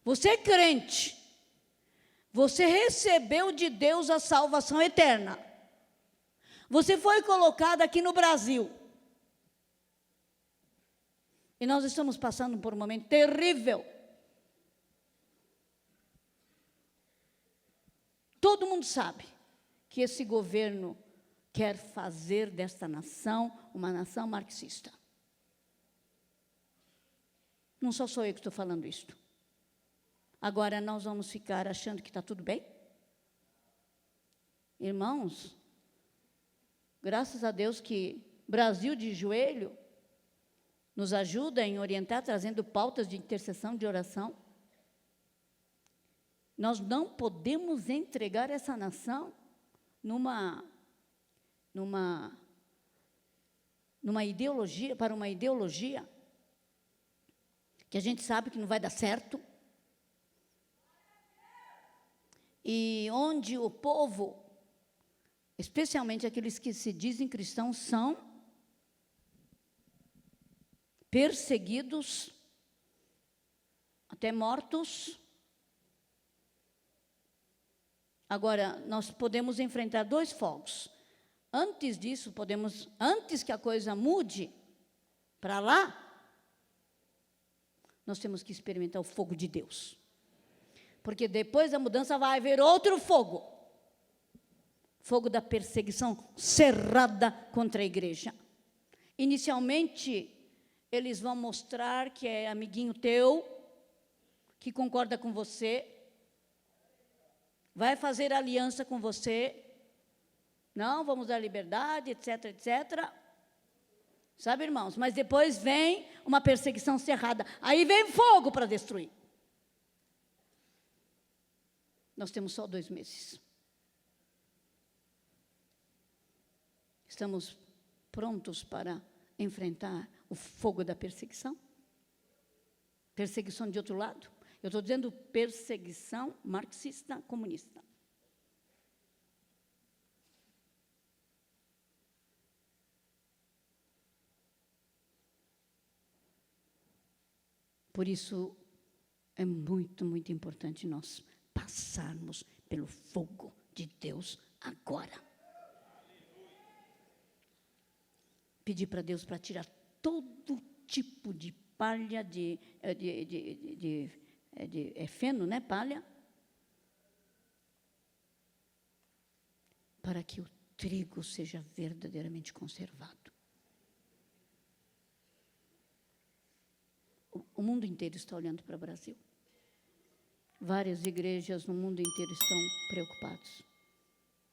Você é crente. Você recebeu de Deus a salvação eterna. Você foi colocado aqui no Brasil. E nós estamos passando por um momento terrível. Todo mundo sabe que esse governo quer fazer desta nação uma nação marxista. Não sou só eu que estou falando isto. Agora nós vamos ficar achando que está tudo bem? Irmãos, graças a Deus que Brasil de joelho nos ajuda em orientar, trazendo pautas de intercessão, de oração. Nós não podemos entregar essa nação numa ideologia, para uma ideologia que a gente sabe que não vai dar certo. E onde o povo, especialmente aqueles que se dizem cristãos, são perseguidos, até mortos, Agora, nós podemos enfrentar 2 fogos. Antes disso, antes que a coisa mude para lá, nós temos que experimentar o fogo de Deus. Porque depois da mudança vai haver outro fogo. Fogo da perseguição cerrada contra a igreja. Inicialmente, eles vão mostrar que é amiguinho teu, que concorda com você, vai fazer aliança com você, não, vamos dar liberdade, etc, etc. Sabe, irmãos? Mas depois vem uma perseguição cerrada. Aí vem fogo para destruir. Nós temos só 2 meses. Estamos prontos para enfrentar o fogo da perseguição? Perseguição de outro lado? Eu estou dizendo perseguição marxista, comunista. Por isso, é muito, muito importante nós passarmos pelo fogo de Deus agora. Pedir para Deus para tirar todo tipo de palha, feno, né? Palha. Para que o trigo seja verdadeiramente conservado. O mundo inteiro está olhando para o Brasil. Várias igrejas no mundo inteiro estão preocupados.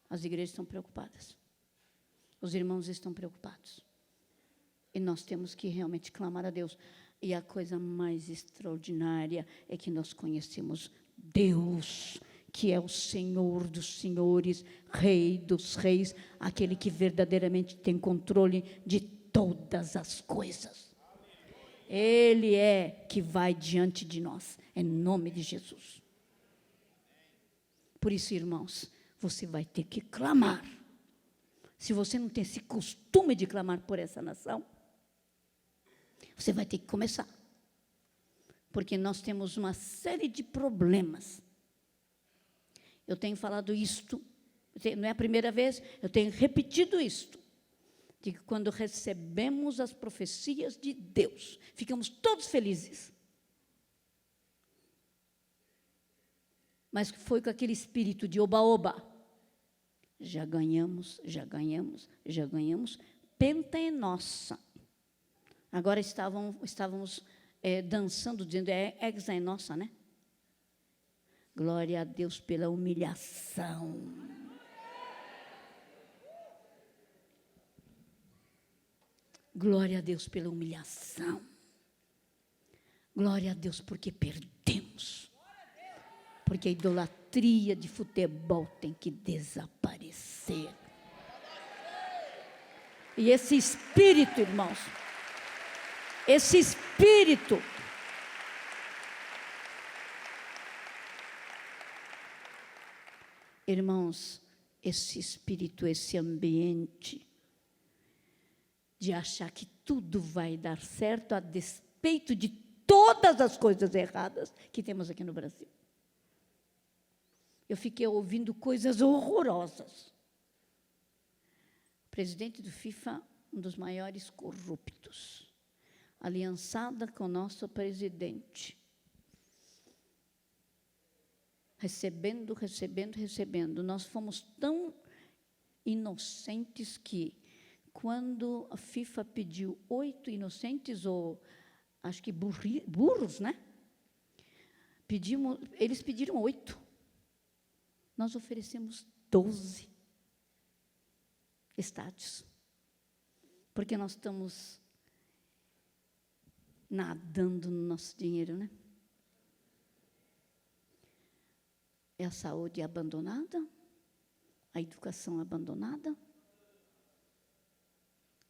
As igrejas estão preocupadas. Os irmãos estão preocupados. E nós temos que realmente clamar a Deus. E a coisa mais extraordinária é que nós conhecemos Deus, que é o Senhor dos senhores, Rei dos reis, aquele que verdadeiramente tem controle de todas as coisas. Ele é que vai diante de nós, em nome de Jesus. Por isso, irmãos, você vai ter que clamar. Se você não tem esse costume de clamar por essa nação, você vai ter que começar. Porque nós temos uma série de problemas. Eu tenho falado isto, não é a primeira vez, eu tenho repetido isto. De que quando recebemos as profecias de Deus, ficamos todos felizes. Mas foi com aquele espírito de oba-oba. Já ganhamos, penta é nossa. Agora estávamos dançando, dizendo, exa é nossa, né? Glória a Deus pela humilhação. Glória a Deus pela humilhação. Glória a Deus porque perdemos. Porque a idolatria de futebol tem que desaparecer. E esse espírito, irmãos, irmãos, esse espírito, esse ambiente de achar que tudo vai dar certo a despeito de todas as coisas erradas que temos aqui no Brasil. Eu fiquei ouvindo coisas horrorosas. O presidente do FIFA, um dos maiores corruptos, aliançada com o nosso presidente, recebendo. Nós fomos tão inocentes que, quando a FIFA pediu 8 inocentes, ou acho que burros, né? Eles pediram 8. Nós oferecemos 12 estádios. Porque nós estamos nadando no nosso dinheiro, né? É a saúde abandonada, a educação abandonada.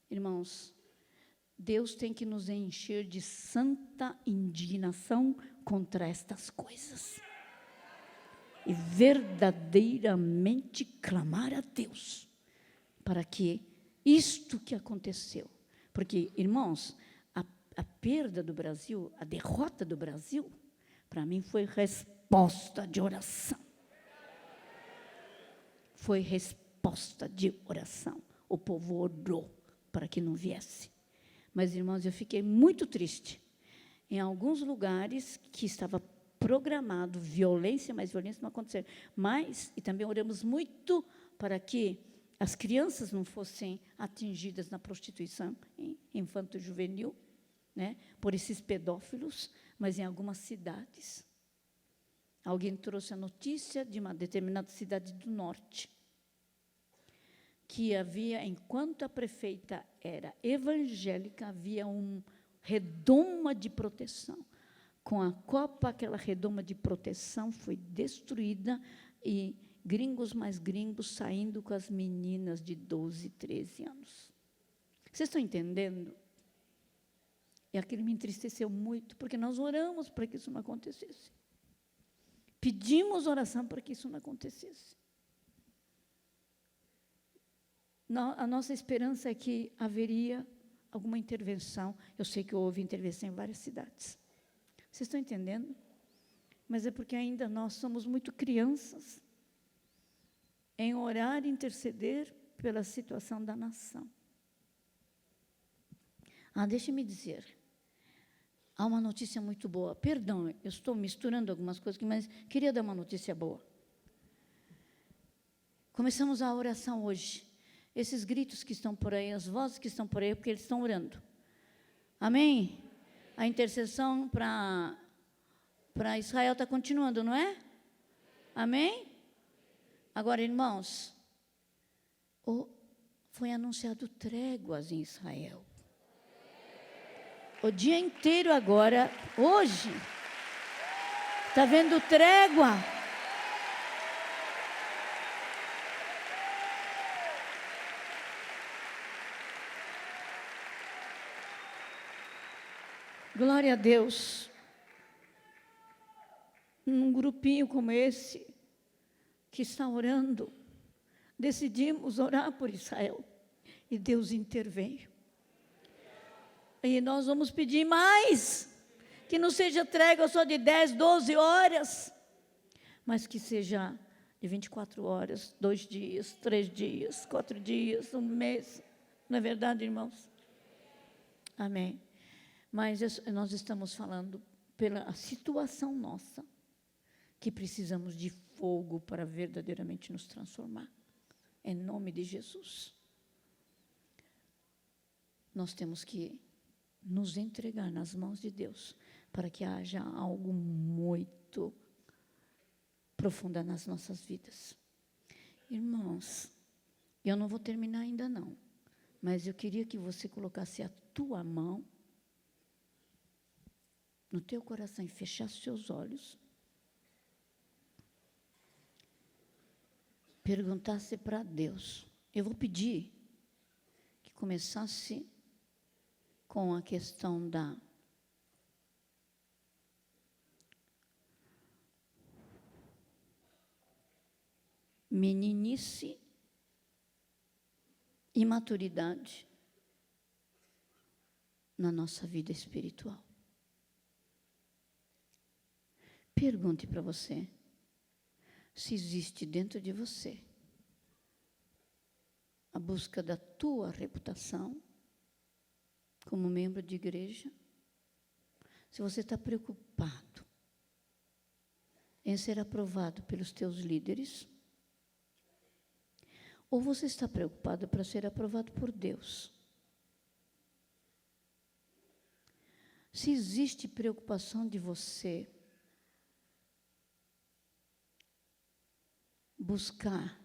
Irmãos, Deus tem que nos encher de santa indignação contra estas coisas. E verdadeiramente clamar a Deus para que isto que aconteceu, porque, irmãos, a perda do Brasil, a derrota do Brasil, para mim foi resposta de oração. foi resposta de oração. O povo orou para que não viesse. Mas, irmãos, eu fiquei muito triste. Em alguns lugares que estava programado violência, mas violência não aconteceu. Mas, e também oramos muito para que as crianças não fossem atingidas na prostituição infanto-juvenil, né, por esses pedófilos, mas em algumas cidades. Alguém trouxe a notícia de uma determinada cidade do norte, que havia, enquanto a prefeita era evangélica, havia uma redoma de proteção. Com a Copa, aquela redoma de proteção foi destruída e gringos mais gringos saindo com as meninas de 12, 13 anos. Vocês estão entendendo? E aquilo me entristeceu muito, porque nós oramos para que isso não acontecesse. Pedimos oração para que isso não acontecesse. A nossa esperança é que haveria alguma intervenção. Eu sei que houve intervenção em várias cidades. Vocês estão entendendo? Mas é porque ainda nós somos muito crianças em orar e interceder pela situação da nação. Deixe-me dizer, há uma notícia muito boa. Perdão, eu estou misturando algumas coisas aqui, mas queria dar uma notícia boa. Começamos a oração hoje. Esses gritos que estão por aí, as vozes que estão por aí, é porque eles estão orando. Amém? A intercessão para Israel está continuando, não é? Amém? Agora, irmãos, foi anunciado tréguas em Israel. O dia inteiro agora, hoje, está vendo trégua. Glória a Deus. Num grupinho como esse, que está orando, decidimos orar por Israel. E Deus interveio. E nós vamos pedir mais, que não seja trégua só de 10, 12 horas, mas que seja de 24 horas, 2 dias, 3 dias, 4 dias, 1 mês. Não é verdade, irmãos? Amém. Mas nós estamos falando pela situação nossa, que precisamos de fogo para verdadeiramente nos transformar. Em nome de Jesus. Nós temos que nos entregar nas mãos de Deus, para que haja algo muito profundo nas nossas vidas. Irmãos, eu não vou terminar ainda não, mas eu queria que você colocasse a tua mão no teu coração e fechasse os seus olhos. Perguntasse para Deus. Eu vou pedir que começasse com a questão da meninice, imaturidade na nossa vida espiritual. Pergunte para você se existe dentro de você a busca da tua reputação como membro de igreja, se você está preocupado em ser aprovado pelos teus líderes, ou você está preocupado para ser aprovado por Deus. Se existe preocupação de você buscar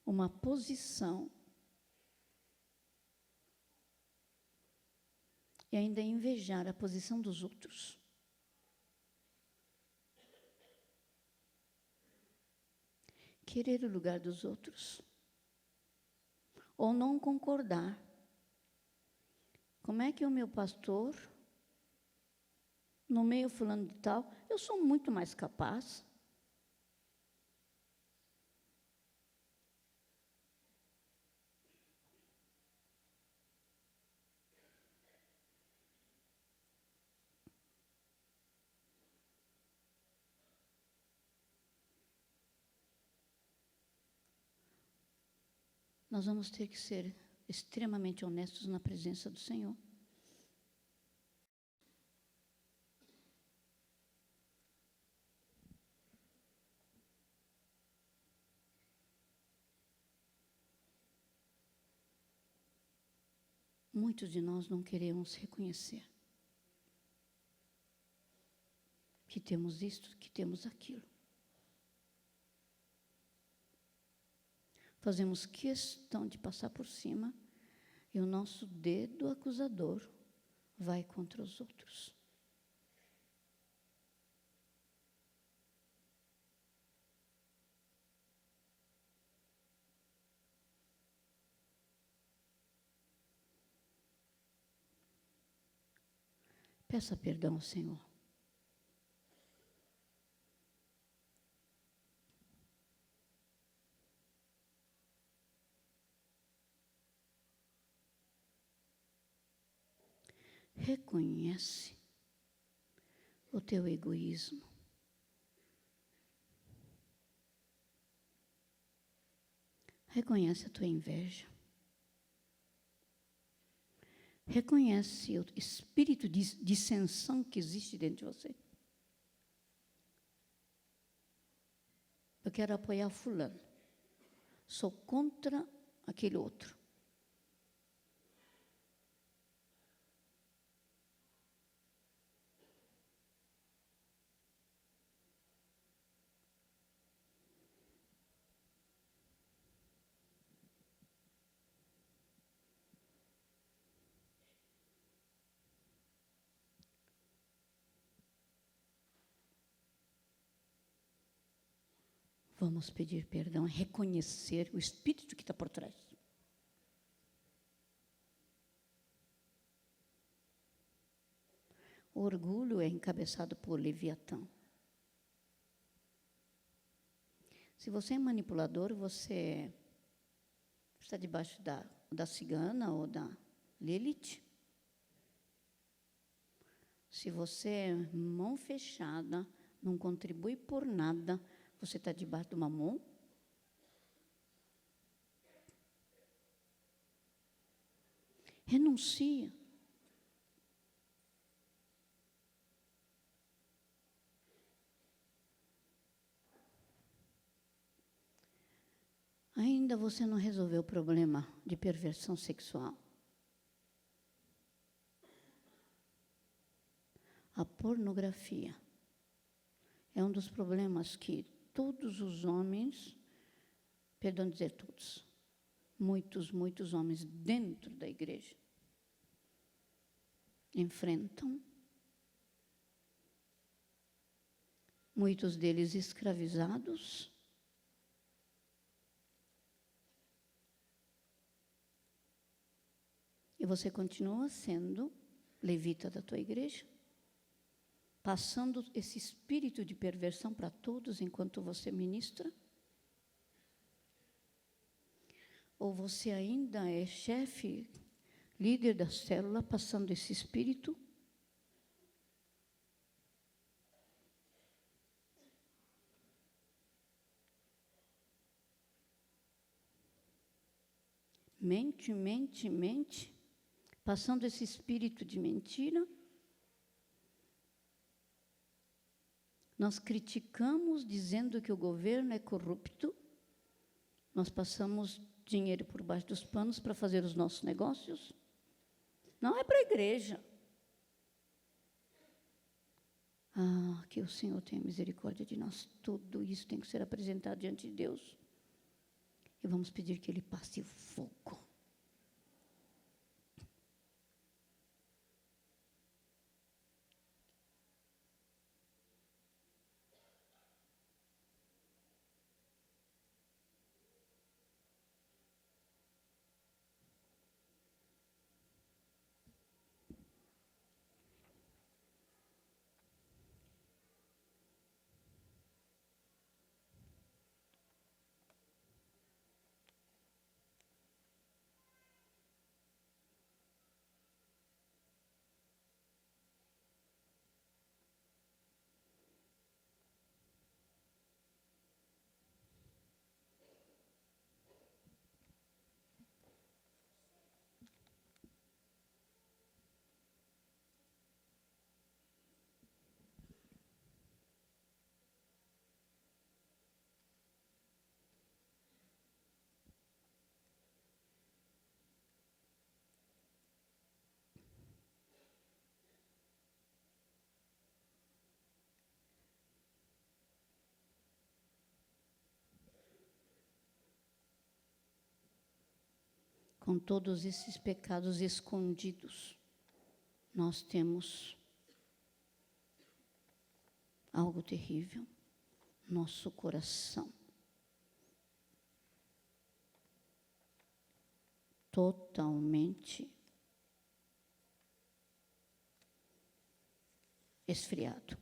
uma posição e ainda invejar a posição dos outros, querer o lugar dos outros, ou não concordar. Como é que o meu pastor, no meio fulano de tal, eu sou muito mais capaz. nós vamos ter que ser extremamente honestos na presença do Senhor. Muitos de nós não queremos reconhecer que temos isto, que temos aquilo. Fazemos questão de passar por cima e o nosso dedo acusador vai contra os outros. Peça perdão ao Senhor. Reconhece o teu egoísmo. Reconhece a tua inveja. Reconhece o espírito de dissensão que existe dentro de você. Eu quero apoiar fulano. Sou contra aquele outro. Vamos pedir perdão, reconhecer o espírito que está por trás. O orgulho é encabeçado por Leviatã. Se você é manipulador, você está debaixo da cigana ou da Lilith. Se você é mão fechada, não contribui por nada, você está debaixo de uma mão. Renuncia. Ainda você não resolveu o problema de perversão sexual. A pornografia é um dos problemas que todos os homens, perdão dizer todos, muitos homens dentro da igreja enfrentam, muitos deles escravizados, e você continua sendo levita da tua igreja, passando esse espírito de perversão para todos enquanto você ministra? Ou você ainda é chefe, líder da célula, passando esse espírito? Mente, passando esse espírito de mentira? Nós criticamos dizendo que o governo é corrupto, nós passamos dinheiro por baixo dos panos para fazer os nossos negócios. Não é para a igreja. Ah, que o Senhor tenha misericórdia de nós. Tudo isso tem que ser apresentado diante de Deus. E vamos pedir que Ele passe o fogo. com todos esses pecados escondidos, nós temos algo terrível, nosso coração totalmente esfriado.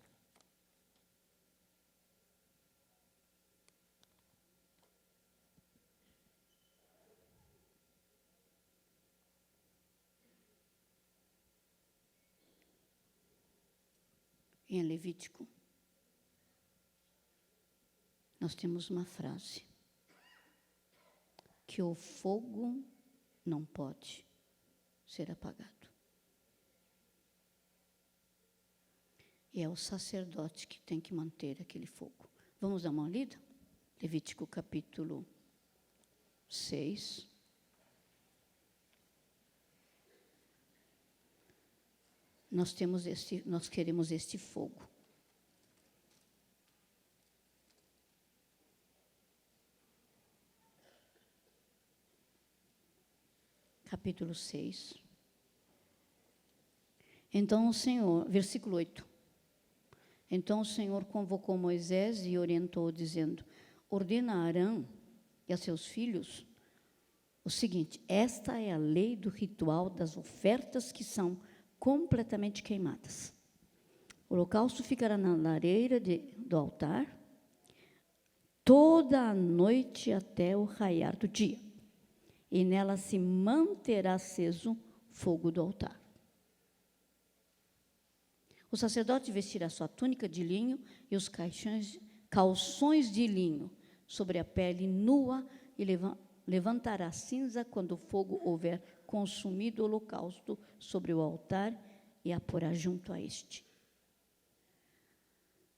Em Levítico, nós temos uma frase, que o fogo não pode ser apagado. E é o sacerdote que tem que manter aquele fogo. Vamos dar uma lida? Levítico capítulo 6. Nós queremos este fogo. Capítulo 6. Então o Senhor, versículo 8. Então o Senhor convocou Moisés e orientou, dizendo: ordena a Arão e a seus filhos o seguinte: esta é a lei do ritual das ofertas que são completamente queimadas. O holocausto ficará na lareira do altar toda a noite até o raiar do dia, e nela se manterá aceso fogo do altar. O sacerdote vestirá sua túnica de linho e os calções de linho sobre a pele nua e levantará cinza quando o fogo houver consumido o holocausto sobre o altar e a porá junto a este.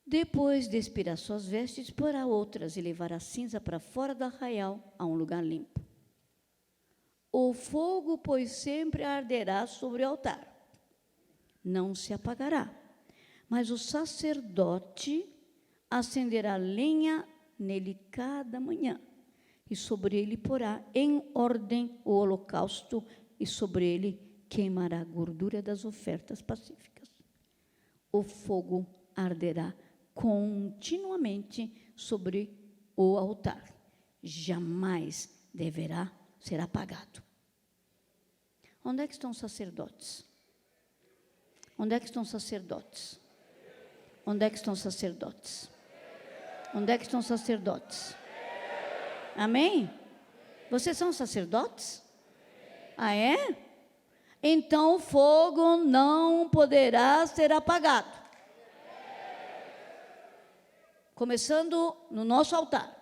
Depois de expirar suas vestes, porá outras e levará a cinza para fora do arraial, a um lugar limpo. O fogo, pois, sempre arderá sobre o altar, não se apagará, mas o sacerdote acenderá lenha nele cada manhã, e sobre ele porá em ordem o holocausto, e sobre ele queimará a gordura das ofertas pacíficas. O fogo arderá continuamente sobre o altar, jamais deverá ser apagado. Onde é que estão os sacerdotes? Onde é que estão os sacerdotes? Onde é que estão os sacerdotes? Onde é que estão os sacerdotes? Amém? Vocês são sacerdotes? Ah, é? Então o fogo não poderá ser apagado. Começando no nosso altar.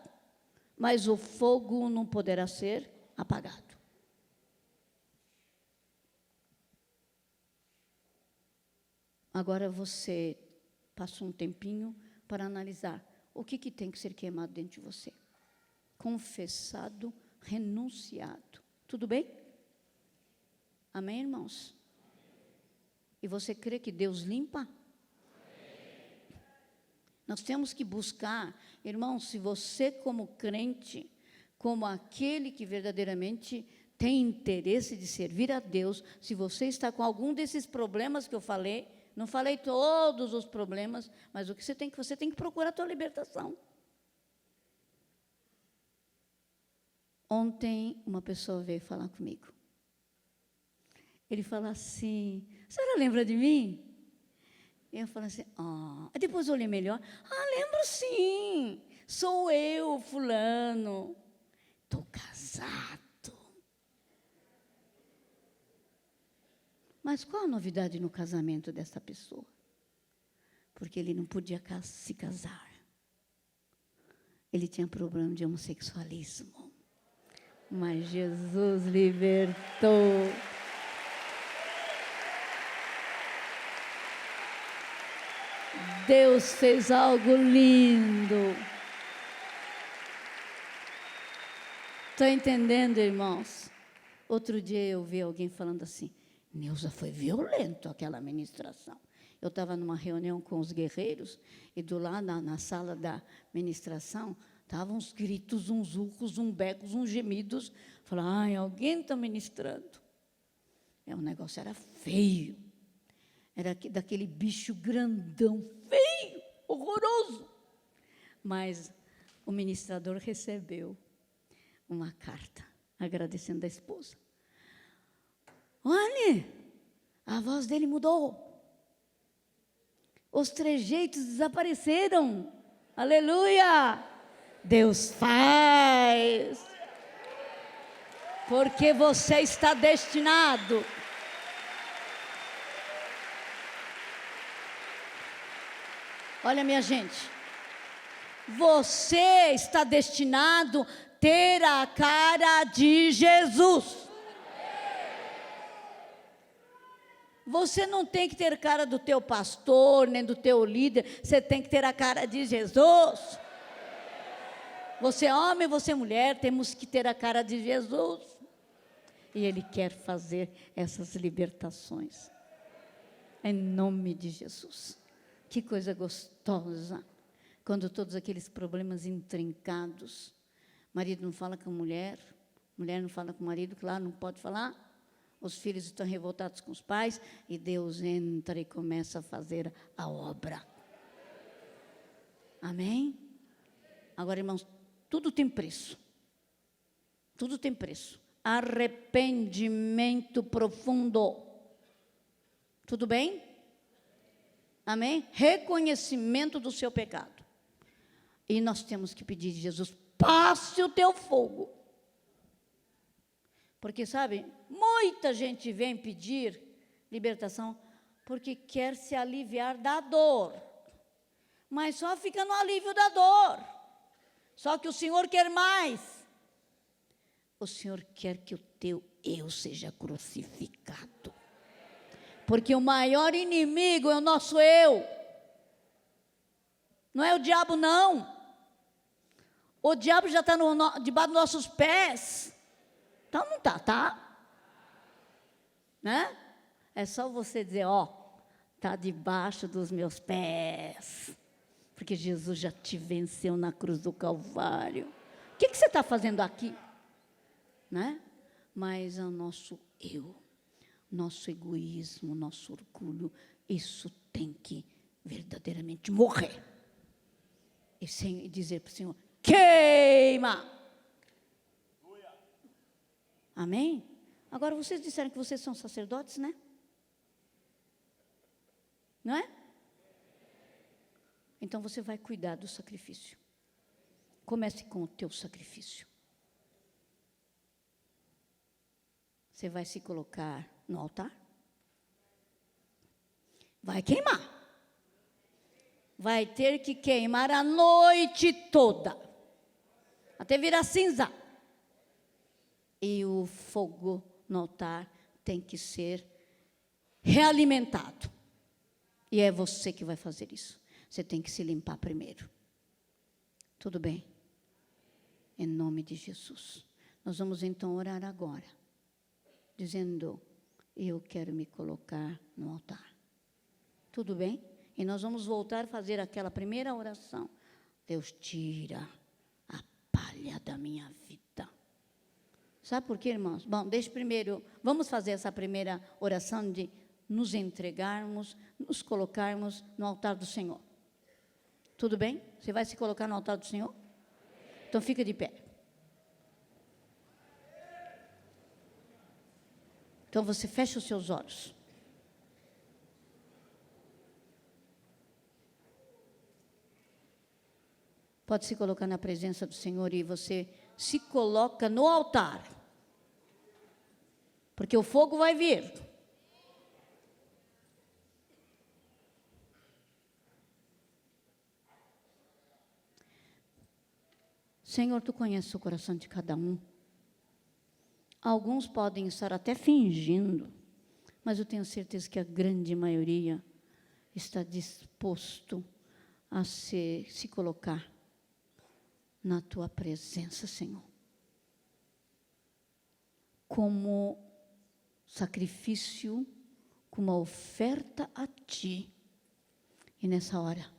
Mas o fogo não poderá ser apagado. Agora você passa um tempinho para analisar o que tem que ser queimado dentro de você. Confessado, renunciado. Tudo bem? Amém, irmãos? E você crê que Deus limpa? Nós temos que buscar, irmãos, se você como crente, como aquele que verdadeiramente tem interesse de servir a Deus, se você está com algum desses problemas que eu falei, não falei todos os problemas, mas o que você tem que procurar a tua libertação. Ontem uma pessoa veio falar comigo. Ele falou assim: a senhora lembra de mim? Eu falei assim: Depois eu olhei melhor. Lembro sim. Sou eu, fulano. Estou casado. Mas qual a novidade no casamento dessa pessoa? Porque ele não podia se casar. Ele tinha problema de homossexualismo. Mas Jesus libertou. Deus fez algo lindo. Estão entendendo, irmãos? Outro dia eu vi alguém falando assim: Neuza, foi violento aquela ministração. Eu estava numa reunião com os guerreiros, e do lado, na sala da ministração, Estavam uns gritos, uns urros, uns becos, uns gemidos. Falei, ai, alguém está ministrando. O negócio era feio. Era daquele bicho grandão, feio, horroroso. Mas o ministrador recebeu uma carta agradecendo a esposa. Olha, a voz dele mudou. Os trejeitos desapareceram. Aleluia! Deus faz. Porque você está destinado. Olha, minha gente. Você está destinado a ter a cara de Jesus. Você não tem que ter cara do teu pastor, nem do teu líder. Você tem que ter a cara de Jesus. Você é homem, você é mulher, temos que ter a cara de Jesus. E Ele quer fazer essas libertações. Em nome de Jesus. Que coisa gostosa. Quando todos aqueles problemas intrincados. Marido não fala com a mulher não fala com o marido, claro, não pode falar. Os filhos estão revoltados com os pais. E Deus entra e começa a fazer a obra. Amém? Agora, irmãos, tudo tem preço. Tudo tem preço. Arrependimento profundo. Tudo bem? Amém? Reconhecimento do seu pecado. E nós temos que pedir a Jesus, passe o teu fogo. Porque, sabe, muita gente vem pedir libertação porque quer se aliviar da dor. Mas só fica no alívio da dor. Só que o Senhor quer mais. O Senhor quer que o teu eu seja crucificado. Porque o maior inimigo é o nosso eu. Não é o diabo, não. O diabo já está debaixo dos nossos pés. Então não está, tá? Né? É só você dizer, ó, está debaixo dos meus pés. Porque Jesus já te venceu na cruz do Calvário. O que você está fazendo aqui? Né? Mas o nosso eu, nosso egoísmo, nosso orgulho, isso tem que verdadeiramente morrer. E sem dizer para o Senhor, queima! Amém? Agora, vocês disseram que vocês são sacerdotes, né? Não é? Então, você vai cuidar do sacrifício. Comece com o teu sacrifício. Você vai se colocar no altar? Vai queimar. Vai ter que queimar a noite toda. Até virar cinza. E o fogo no altar tem que ser realimentado. E é você que vai fazer isso. Você tem que se limpar primeiro. Tudo bem? Em nome de Jesus. Nós vamos então orar agora. Dizendo, eu quero me colocar no altar. Tudo bem? E nós vamos voltar a fazer aquela primeira oração. Deus, tira a palha da minha vida. Sabe por quê, irmãos? Bom, deixa primeiro, vamos fazer essa primeira oração de nos entregarmos, nos colocarmos no altar do Senhor. Tudo bem? Você vai se colocar no altar do Senhor? Então fica de pé. Então você fecha os seus olhos. Pode se colocar na presença do Senhor e você se coloca no altar. Porque o fogo vai vir. Senhor, Tu conheces o coração de cada um. Alguns podem estar até fingindo, mas eu tenho certeza que a grande maioria está disposto a se colocar na Tua presença, Senhor. Como sacrifício, como uma oferta a Ti. E nessa hora,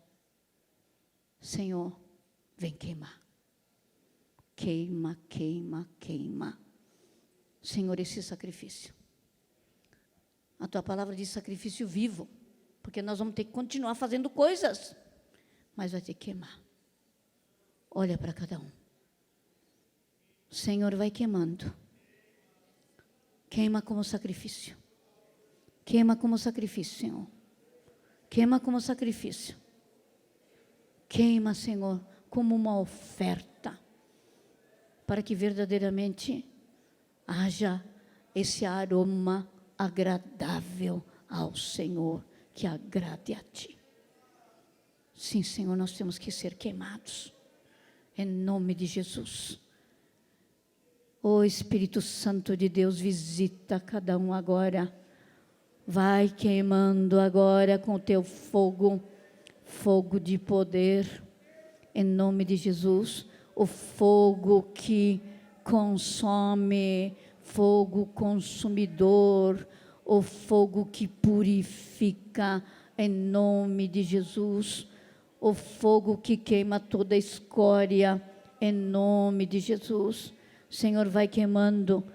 Senhor, vem queimar. queima, queima, queima. Senhor, esse sacrifício. A tua palavra diz sacrifício vivo, porque nós vamos ter que continuar fazendo coisas, mas vai ter que queimar. Olha para cada um. Senhor, vai queimando. Queima como sacrifício. Queima como sacrifício, Senhor. Queima como sacrifício. Queima, Senhor, como uma oferta, para que verdadeiramente haja esse aroma agradável ao Senhor, que agrade a Ti. Sim, Senhor, nós temos que ser queimados, em nome de Jesus. Ó Espírito Santo de Deus, visita cada um agora. Vai queimando agora com o Teu fogo, fogo de poder, em nome de Jesus. O fogo que consome, fogo consumidor, o fogo que purifica, em nome de Jesus. O fogo que queima toda a escória, em nome de Jesus. Senhor, vai queimando,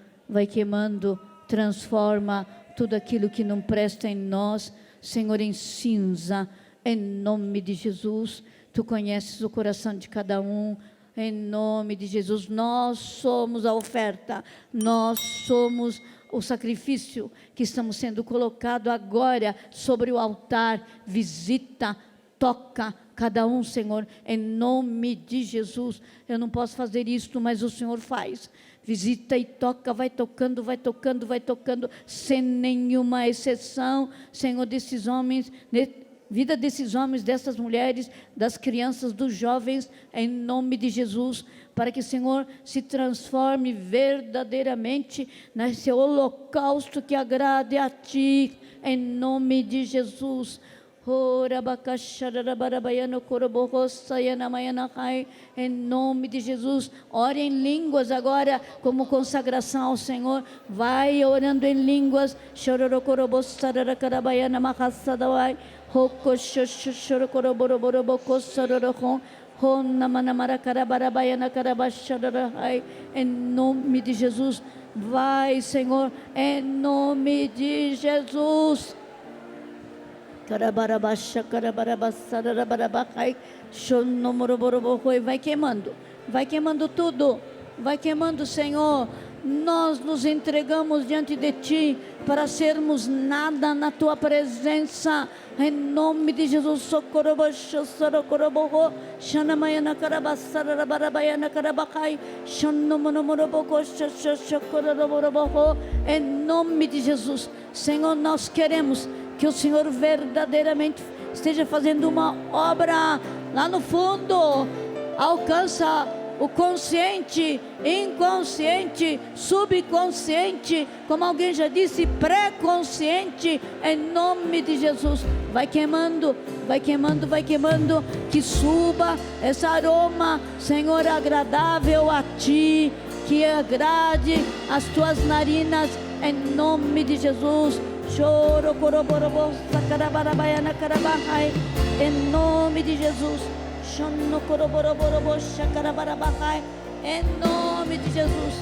transforma tudo aquilo que não presta em nós, Senhor, em cinza, em nome de Jesus. Tu conheces o coração de cada um, em nome de Jesus. Nós somos a oferta, nós somos o sacrifício que estamos sendo colocado agora sobre o altar. Visita, toca cada um, Senhor, em nome de Jesus. Eu não posso fazer isto, mas o Senhor faz. Visita e toca, vai tocando, sem nenhuma exceção, Senhor, desses homens, vida desses homens, dessas mulheres, das crianças, dos jovens, em nome de Jesus, para que, Senhor, se transforme verdadeiramente nesse holocausto que agrade a Ti, em nome de Jesus. Em nome de Jesus, ore em línguas agora, como consagração ao Senhor. Vai orando em línguas. Em nome de Jesus, vai, Senhor, em nome de Jesus. Vai queimando tudo, vai queimando, Senhor. Nós nos entregamos diante de Ti para sermos nada na Tua presença, em nome de Jesus. Em nome de Jesus, Senhor, nós queremos que o Senhor verdadeiramente esteja fazendo uma obra lá no fundo, alcança o consciente, inconsciente, subconsciente, como alguém já disse, pré-consciente, em nome de Jesus. Vai queimando, que suba esse aroma, Senhor, agradável a Ti, que agrade as Tuas narinas, em nome de Jesus. Choro, coroborobo, sacarabarabayana, carabahai, em nome de Jesus. Chono, coroborobo, sacarabarabai, em nome de Jesus.